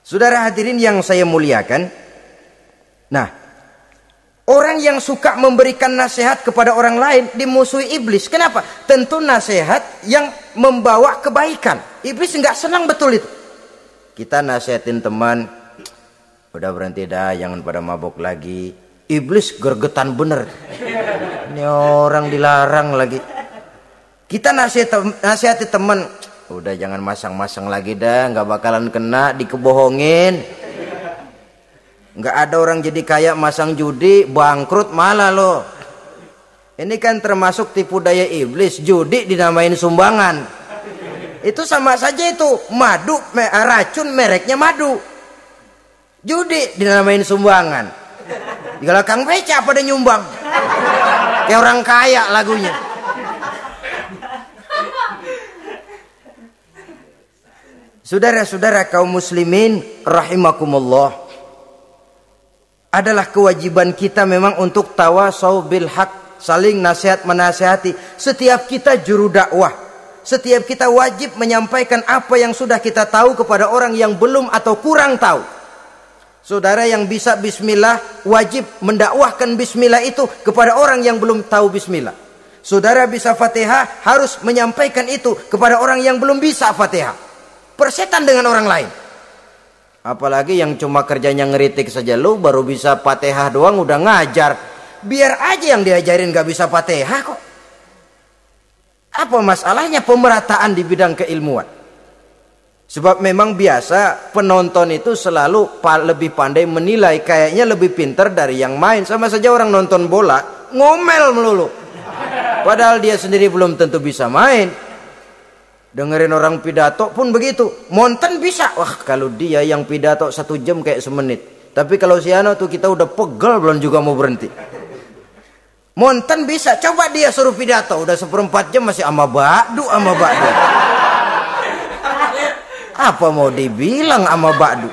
Saudara hadirin yang saya muliakan, nah, orang yang suka memberikan nasihat kepada orang lain dimusuhi iblis. Kenapa? Tentu nasihat yang membawa kebaikan. Iblis nggak senang betul itu. Kita nasihatin teman, udah berhenti dah, jangan pada mabok lagi. Iblis gergetan bener. Ini orang dilarang lagi. Kita nasihati teman, udah jangan masang-masang lagi dah, nggak bakalan kena, dikebohongin. Nggak ada orang jadi kaya masang judi, bangkrut malah loh. Ini kan termasuk tipu daya iblis, judi dinamain sumbangan. Itu sama saja itu, madu, racun mereknya madu. Judi dinamain sumbangan. Kalau Kang Beca pada nyumbang. Kayak orang kaya lagunya. Saudara-saudara kaum muslimin rahimakumullah, adalah kewajiban kita memang untuk tawasau bil haq, saling nasihat menasihati. Setiap kita juru dakwah, setiap kita wajib menyampaikan apa yang sudah kita tahu kepada orang yang belum atau kurang tahu. Saudara yang bisa bismillah wajib mendakwahkan bismillah itu kepada orang yang belum tahu bismillah. Saudara bisa Fatihah harus menyampaikan itu kepada orang yang belum bisa Fatihah. Persetan dengan orang lain. Apalagi yang cuma kerjanya ngeritik saja, lu baru bisa Fatihah doang udah ngajar. Biar aja yang diajarin gak bisa Fatihah kok. Apa masalahnya pemerataan di bidang keilmuan? Sebab memang biasa penonton itu selalu lebih pandai menilai, kayaknya lebih pintar dari yang main. Sama saja orang nonton bola ngomel melulu, padahal dia sendiri belum tentu bisa main. Dengerin orang pidato pun begitu, monten bisa. Wah, kalau dia yang pidato 1 jam kayak semenit. Tapi kalau si Ano tuh kita udah pegel belum juga mau berhenti. Monten bisa, coba dia suruh pidato udah 1/4 jam masih ama ba'du. Apa mau dibilang ama ba'du?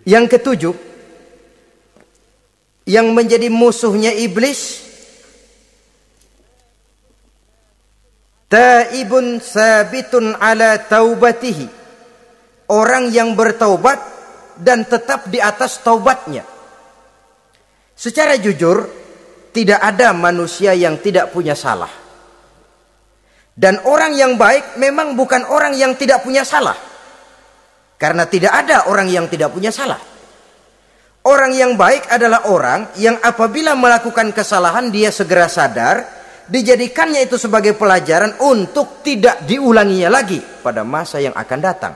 Yang ketujuh, yang menjadi musuhnya iblis, taibun sabitun ala taubatihi, orang yang bertaubat dan tetap di atas taubatnya. Secara jujur, tidak ada manusia yang tidak punya salah. Dan orang yang baik memang bukan orang yang tidak punya salah. Karena tidak ada orang yang tidak punya salah. Orang yang baik adalah orang yang apabila melakukan kesalahan dia segera sadar, dijadikannya itu sebagai pelajaran untuk tidak diulanginya lagi pada masa yang akan datang.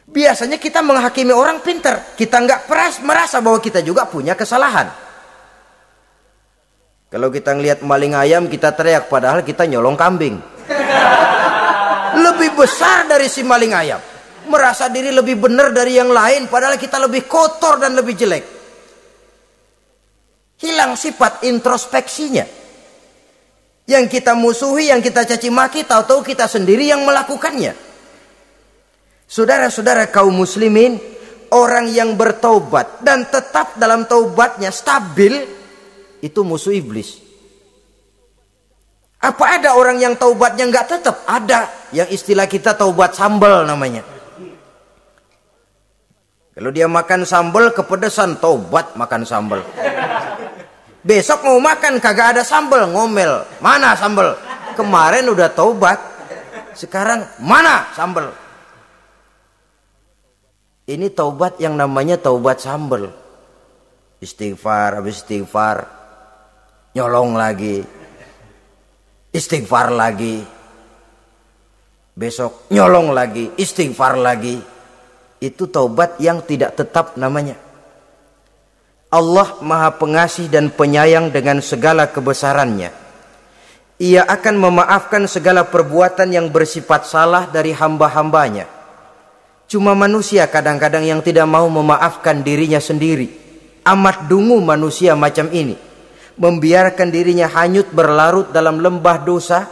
Biasanya kita menghakimi orang pintar, kita nggak merasa bahwa kita juga punya kesalahan. Kalau kita ngelihat maling ayam kita teriak, padahal kita nyolong kambing. Lebih besar dari si maling ayam, merasa diri lebih benar dari yang lain, padahal kita lebih kotor dan lebih jelek. Hilang sifat introspeksinya. Yang kita musuhi, yang kita caci maki, tahu-tahu kita sendiri yang melakukannya. Saudara-saudara kaum muslimin, orang yang bertaubat dan tetap dalam taubatnya stabil, itu musuh iblis. Apa ada orang yang taubatnya nggak tetap? Ada, yang istilah kita taubat sambal namanya. Kalau dia makan sambal kepedesan, taubat makan sambal. Besok mau makan kagak ada sambal, ngomel. Mana sambal? Kemarin udah taubat, sekarang mana sambal? Ini taubat yang namanya taubat sambal. Istighfar, habis istighfar nyolong lagi, istighfar lagi, besok nyolong lagi, istighfar lagi. Itu taubat yang tidak tetap namanya. Allah Maha Pengasih dan Penyayang dengan segala kebesarannya. Ia akan memaafkan segala perbuatan yang bersifat salah dari hamba-hambanya. Cuma manusia kadang-kadang yang tidak mau memaafkan dirinya sendiri. Amat dungu manusia macam ini, membiarkan dirinya hanyut berlarut dalam lembah dosa,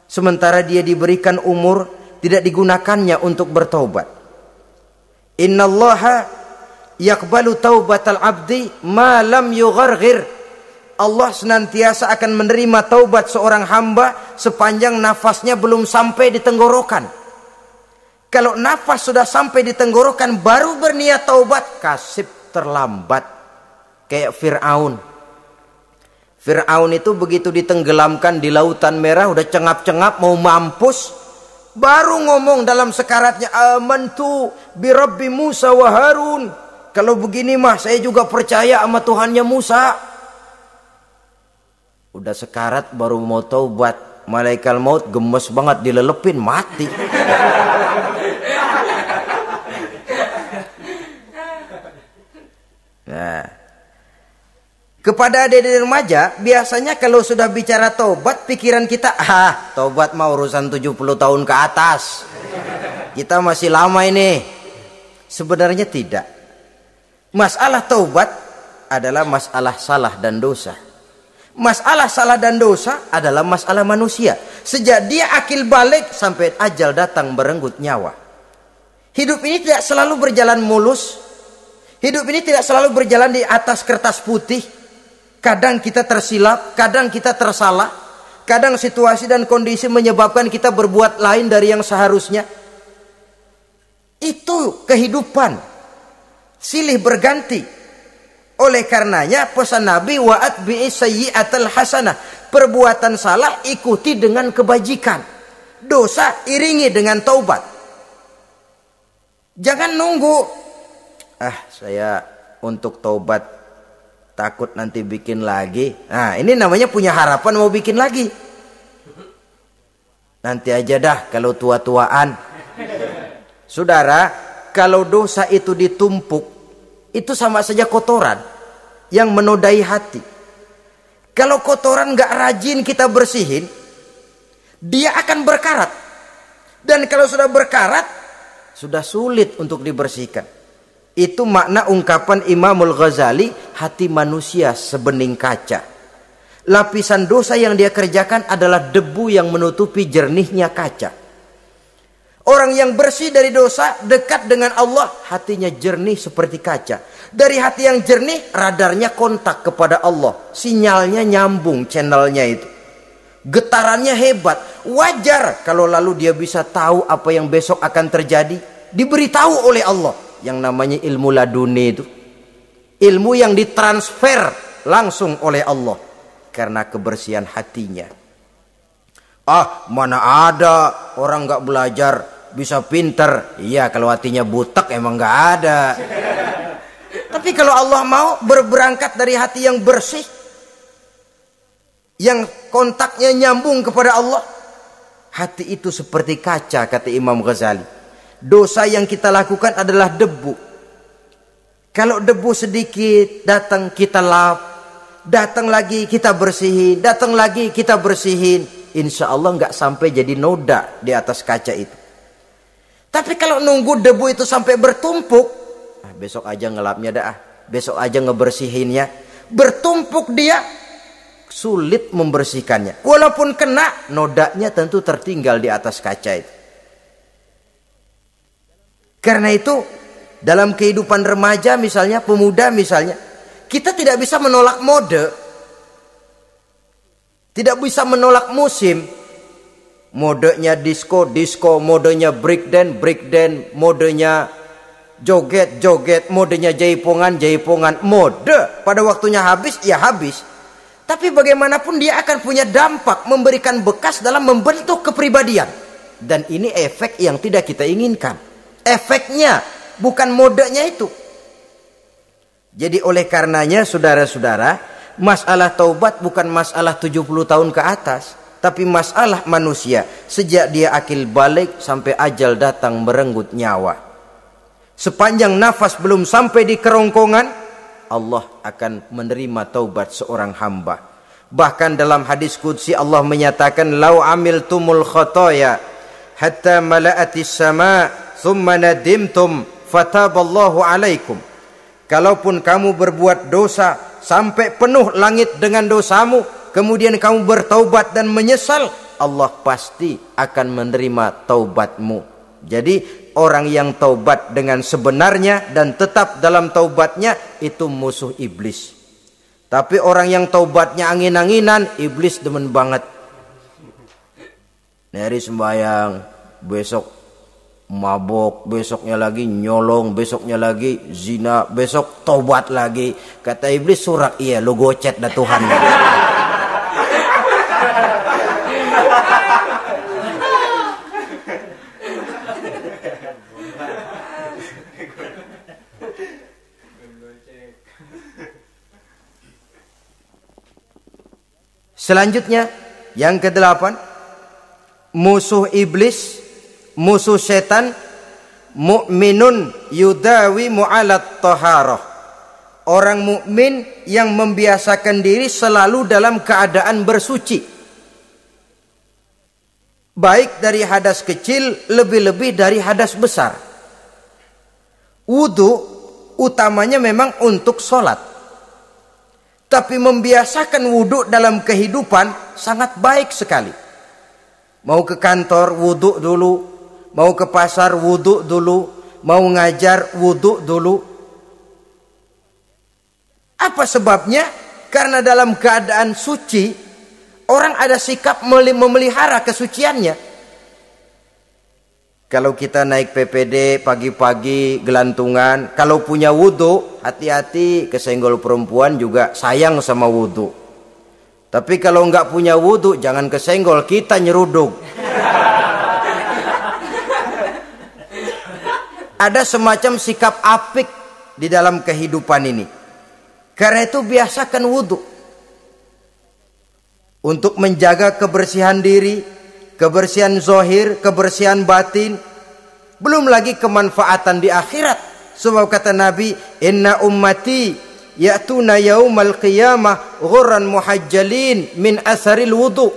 sementara dia diberikan umur tidak digunakannya untuk bertaubat. Innallaha yaqbalu taubatal abdi ma lam yugharghir. Allah senantiasa akan menerima taubat seorang hamba sepanjang nafasnya belum sampai di tenggorokan. Kalau nafas sudah sampai di tenggorokan baru berniat taubat, kasib terlambat. Kayak Fir'aun. Fir'aun itu begitu ditenggelamkan di lautan merah, udah cengap-cengap mau mampus, baru ngomong dalam sekaratnya, amantu bi Rabbi Musa wa Harun. Kalau begini mah saya juga percaya sama Tuhannya Musa. Udah sekarat baru mau taubat, malaikat maut gemes banget, dilelepin, mati. Nah, kepada adik-adik remaja, biasanya kalau sudah bicara taubat, pikiran kita, taubat mah urusan 70 tahun ke atas. Kita masih lama ini. Sebenarnya tidak. Masalah taubat adalah masalah salah dan dosa. Masalah salah dan dosa adalah masalah manusia. Sejak dia akil balik sampai ajal datang merenggut nyawa. Hidup ini tidak selalu berjalan mulus. Hidup ini tidak selalu berjalan di atas kertas putih. Kadang kita tersilap, kadang kita tersalah. Kadang situasi dan kondisi menyebabkan kita berbuat lain dari yang seharusnya. Itu kehidupan. Silih berganti. Oleh karenanya pesan Nabi, wa'at bi'i sayyi'atal hasanah. Perbuatan salah ikuti dengan kebajikan. Dosa iringi dengan taubat. Jangan nunggu. Saya untuk taubat takut nanti bikin lagi. Nah, ini namanya punya harapan mau bikin lagi. Nanti aja dah kalau tua-tuaan. Saudara, kalau dosa itu ditumpuk, itu sama saja kotoran yang menodai hati. Kalau kotoran gak rajin kita bersihin, dia akan berkarat. Dan kalau sudah berkarat, sudah sulit untuk dibersihkan. Itu makna ungkapan Imamul Ghazali, hati manusia sebening kaca. Lapisan dosa yang dia kerjakan adalah debu yang menutupi jernihnya kaca. Orang yang bersih dari dosa, dekat dengan Allah, hatinya jernih seperti kaca. Dari hati yang jernih, radarnya kontak kepada Allah. Sinyalnya nyambung channelnya itu. Getarannya hebat. Wajar kalau lalu dia bisa tahu apa yang besok akan terjadi. Diberitahu oleh Allah. Yang namanya ilmu laduni itu. Ilmu yang ditransfer langsung oleh Allah. Karena kebersihan hatinya. Ah, mana ada orang gak belajar bisa pinter. Iya, kalau hatinya butek emang gak ada. Tapi kalau Allah mau berberangkat dari hati yang bersih, yang kontaknya nyambung kepada Allah, hati itu seperti kaca, kata Imam Ghazali. Dosa yang kita lakukan adalah debu. Kalau debu sedikit datang kita lap, datang lagi kita bersihin, datang lagi kita bersihin, insya Allah nggak sampai jadi noda di atas kaca itu. Tapi kalau nunggu debu itu sampai bertumpuk, besok aja ngelapnya dah, besok aja ngebersihinnya, bertumpuk dia, sulit membersihkannya. Walaupun kena, nodanya tentu tertinggal di atas kaca itu. Karena itu dalam kehidupan remaja misalnya, pemuda misalnya, kita tidak bisa menolak mode, tidak bisa menolak musim. Modenya disco, modenya breakdance, modenya joget, modenya jaipongan. Mode pada waktunya habis, ya habis. Tapi bagaimanapun dia akan punya dampak, memberikan bekas dalam membentuk kepribadian. Dan ini efek yang tidak kita inginkan. Efeknya, bukan modenya itu. Jadi oleh karenanya saudara-saudara, masalah taubat bukan masalah 70 tahun ke atas. Tapi masalah manusia sejak dia akil balik sampai ajal datang merenggut nyawa. Sepanjang nafas belum sampai di kerongkongan, Allah akan menerima taubat seorang hamba. Bahkan dalam hadis qudsi Allah menyatakan, "Lau amiltumul khotoya hatta mala'atis sama, thumma nadimtum, fataballahu alaikum." Kalaupun kamu berbuat dosa sampai penuh langit dengan dosamu, kemudian kamu bertaubat dan menyesal, Allah pasti akan menerima taubatmu. Jadi orang yang taubat dengan sebenarnya dan tetap dalam taubatnya itu musuh iblis. Tapi orang yang taubatnya angin-anginan, iblis demen banget. Hari sembahyang, besok mabok, besoknya lagi nyolong, besoknya lagi zina, besok taubat lagi. Kata iblis, surak, iya lo gocet dah Tuhan. Selanjutnya yang ke-8, musuh iblis, musuh setan, mukminun yudawi mu'alat taharah. Orang mukmin yang membiasakan diri selalu dalam keadaan bersuci. Baik dari hadas kecil, lebih-lebih dari hadas besar. Wudu utamanya memang untuk sholat. Tapi membiasakan wudhu dalam kehidupan sangat baik sekali. Mau ke kantor wudhu dulu, mau ke pasar wudhu dulu, mau ngajar wudhu dulu. Apa sebabnya? Karena dalam keadaan suci, orang ada sikap memelihara kesuciannya. Kalau kita naik PPD pagi-pagi gelantungan, kalau punya wudhu, hati-hati kesenggol perempuan juga sayang sama wudhu. Tapi kalau nggak punya wudhu, jangan kesenggol, kita nyeruduk. Ada semacam sikap apik di dalam kehidupan ini. Karena itu biasakan wudhu. Untuk menjaga kebersihan diri, kebersihan zahir, kebersihan batin. Belum lagi kemanfaatan di akhirat. Sebab kata Nabi, inna ummati ya'tuna yaumal qiyamah ghurran muhajjalin min asaril wudu.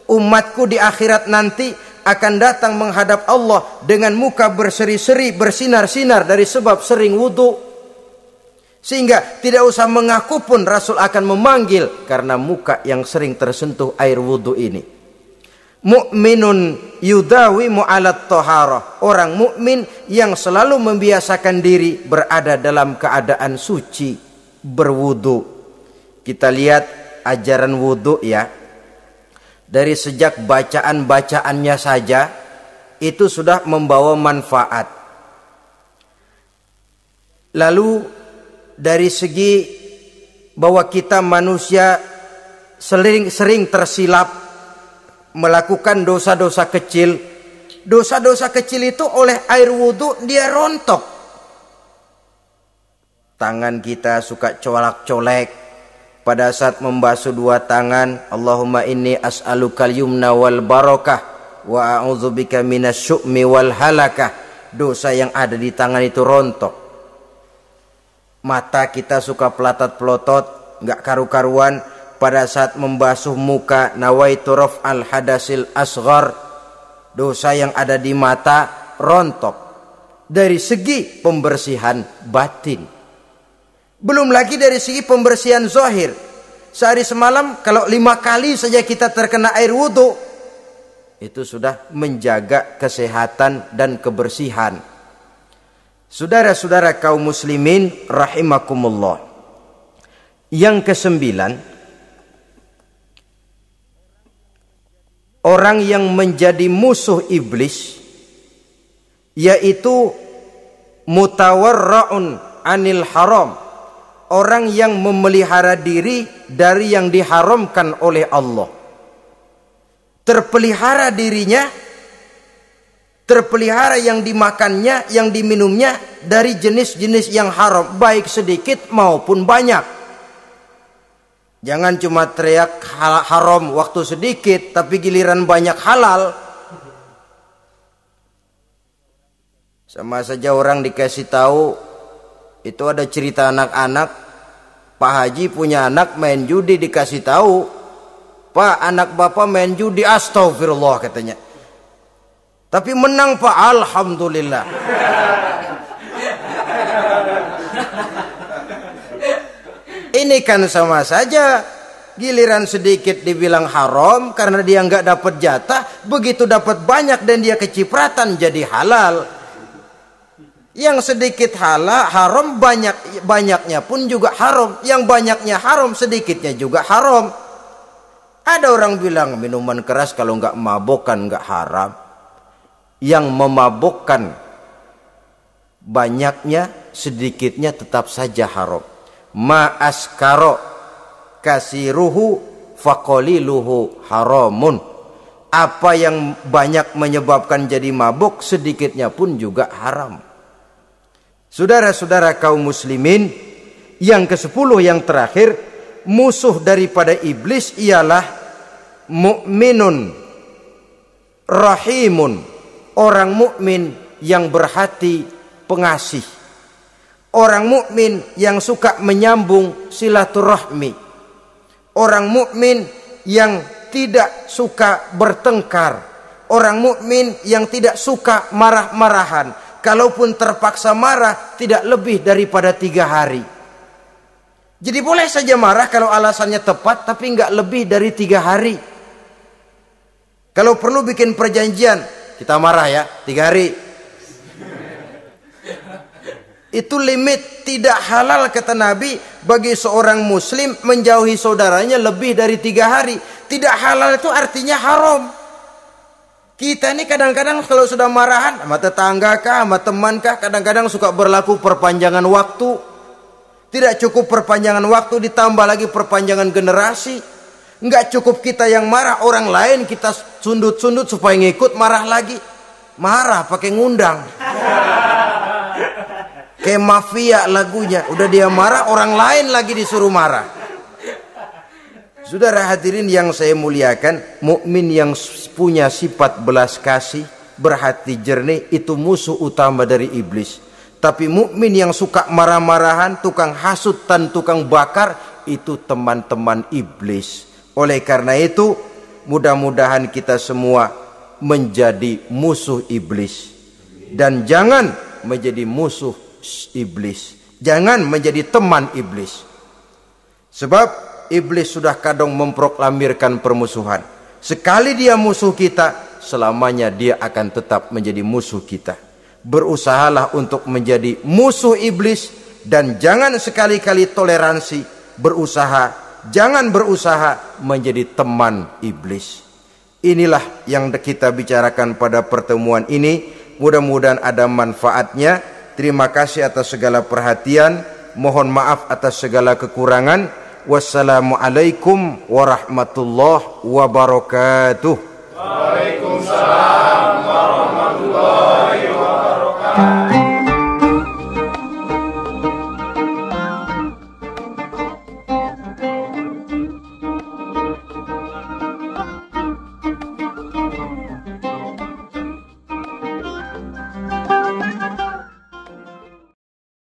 Umatku di akhirat nanti akan datang menghadap Allah dengan muka berseri-seri, bersinar-sinar dari sebab sering wudu. Sehingga tidak usah mengaku pun Rasul akan memanggil karena muka yang sering tersentuh air wudu ini. Mu'minun yudawimu alat toharoh. Orang mukmin yang selalu membiasakan diri berada dalam keadaan suci, berwudu. Kita lihat ajaran wudu ya. Dari sejak bacaan-bacaannya saja itu sudah membawa manfaat. Lalu dari segi bahwa kita manusia sering tersilap melakukan dosa-dosa kecil. Dosa-dosa kecil itu oleh air wudhu dia rontok. Tangan kita suka colak-colek pada saat membasuh dua tangan. Allahumma inni as'alukal yumna wal barakah wa a'udzubika minasyu'mi wal halakah. Dosa yang ada di tangan itu rontok. Mata kita suka pelatat-pelotot, nggak karu-karuan. Pada saat membasuh muka, nawaitu raf'al hadasil asghar, dosa yang ada di mata rontok. Dari segi pembersihan batin. Belum lagi dari segi pembersihan zahir. Sehari semalam kalau 5 kali saja kita terkena air wudhu, itu sudah menjaga kesehatan dan kebersihan. Saudara-saudara kaum muslimin rahimakumullah. Yang ke-9, orang yang menjadi musuh iblis yaitu mutawarra'un anil haram. Orang yang memelihara diri dari yang diharamkan oleh Allah. Terpelihara dirinya, terpelihara yang dimakannya, yang diminumnya dari jenis-jenis yang haram, baik sedikit maupun banyak. Jangan cuma teriak haram waktu sedikit, tapi giliran banyak halal. Sama saja orang dikasih tahu, itu ada cerita anak-anak, Pak Haji punya anak main judi, dikasih tahu, Pak anak bapak main judi, astagfirullah katanya. Tapi menang Pak, alhamdulillah. Ini kan sama saja, giliran sedikit dibilang haram karena dia nggak dapat jatah, begitu dapat banyak dan dia kecipratan jadi halal. Yang sedikit haram, banyaknya pun juga haram. Yang banyaknya haram, sedikitnya juga haram. Ada orang bilang minuman keras kalau nggak mabokkan nggak haram. Yang memabokkan banyaknya, sedikitnya tetap saja haram. Ma askaro kasiruhu faqaliluhu haramun. Apa yang banyak menyebabkan jadi mabuk, sedikitnya pun juga haram. Saudara-saudara kaum muslimin, yang ke-10 yang terakhir, musuh daripada iblis ialah mu'minun rahimun. Orang mukmin yang berhati pengasih. Orang mukmin yang suka menyambung silaturahmi. Orang mukmin yang tidak suka bertengkar. Orang mukmin yang tidak suka marah-marahan. Kalaupun terpaksa marah, tidak lebih daripada 3 hari. Jadi boleh saja marah kalau alasannya tepat, tapi nggak lebih dari 3 hari. Kalau perlu bikin perjanjian, kita marah ya 3 hari. Itu limit. Tidak halal kata Nabi bagi seorang muslim menjauhi saudaranya lebih dari 3 hari. Tidak halal itu artinya haram. Kita ini kadang-kadang kalau sudah marahan sama tetangga kah, sama teman kah, kadang-kadang suka berlaku perpanjangan waktu. Tidak cukup perpanjangan waktu, ditambah lagi perpanjangan generasi. Enggak cukup kita yang marah, orang lain kita sundut-sundut supaya ngikut marah lagi. Marah pakai ngundang. Kayak mafia lagunya. Udah dia marah, orang lain lagi disuruh marah. Saudara hadirin yang saya muliakan, mukmin yang punya sifat belas kasih, berhati jernih, itu musuh utama dari iblis. Tapi mukmin yang suka marah-marahan, tukang hasut dan tukang bakar, itu teman-teman iblis. Oleh karena itu, mudah-mudahan kita semua menjadi musuh iblis. Dan jangan menjadi musuh iblis. Jangan menjadi teman iblis. Sebab iblis sudah kadang memproklamirkan permusuhan. Sekali dia musuh kita, selamanya dia akan tetap menjadi musuh kita. Berusahalah untuk menjadi musuh iblis. Dan jangan sekali-kali toleransi. Jangan berusaha menjadi teman iblis. Inilah yang kita bicarakan pada pertemuan ini. Mudah-mudahan ada manfaatnya. Terima kasih atas segala perhatian. Mohon maaf atas segala kekurangan. Wassalamualaikum warahmatullahi wabarakatuh. Waalaikumsalam warahmatullahi wabarakatuh.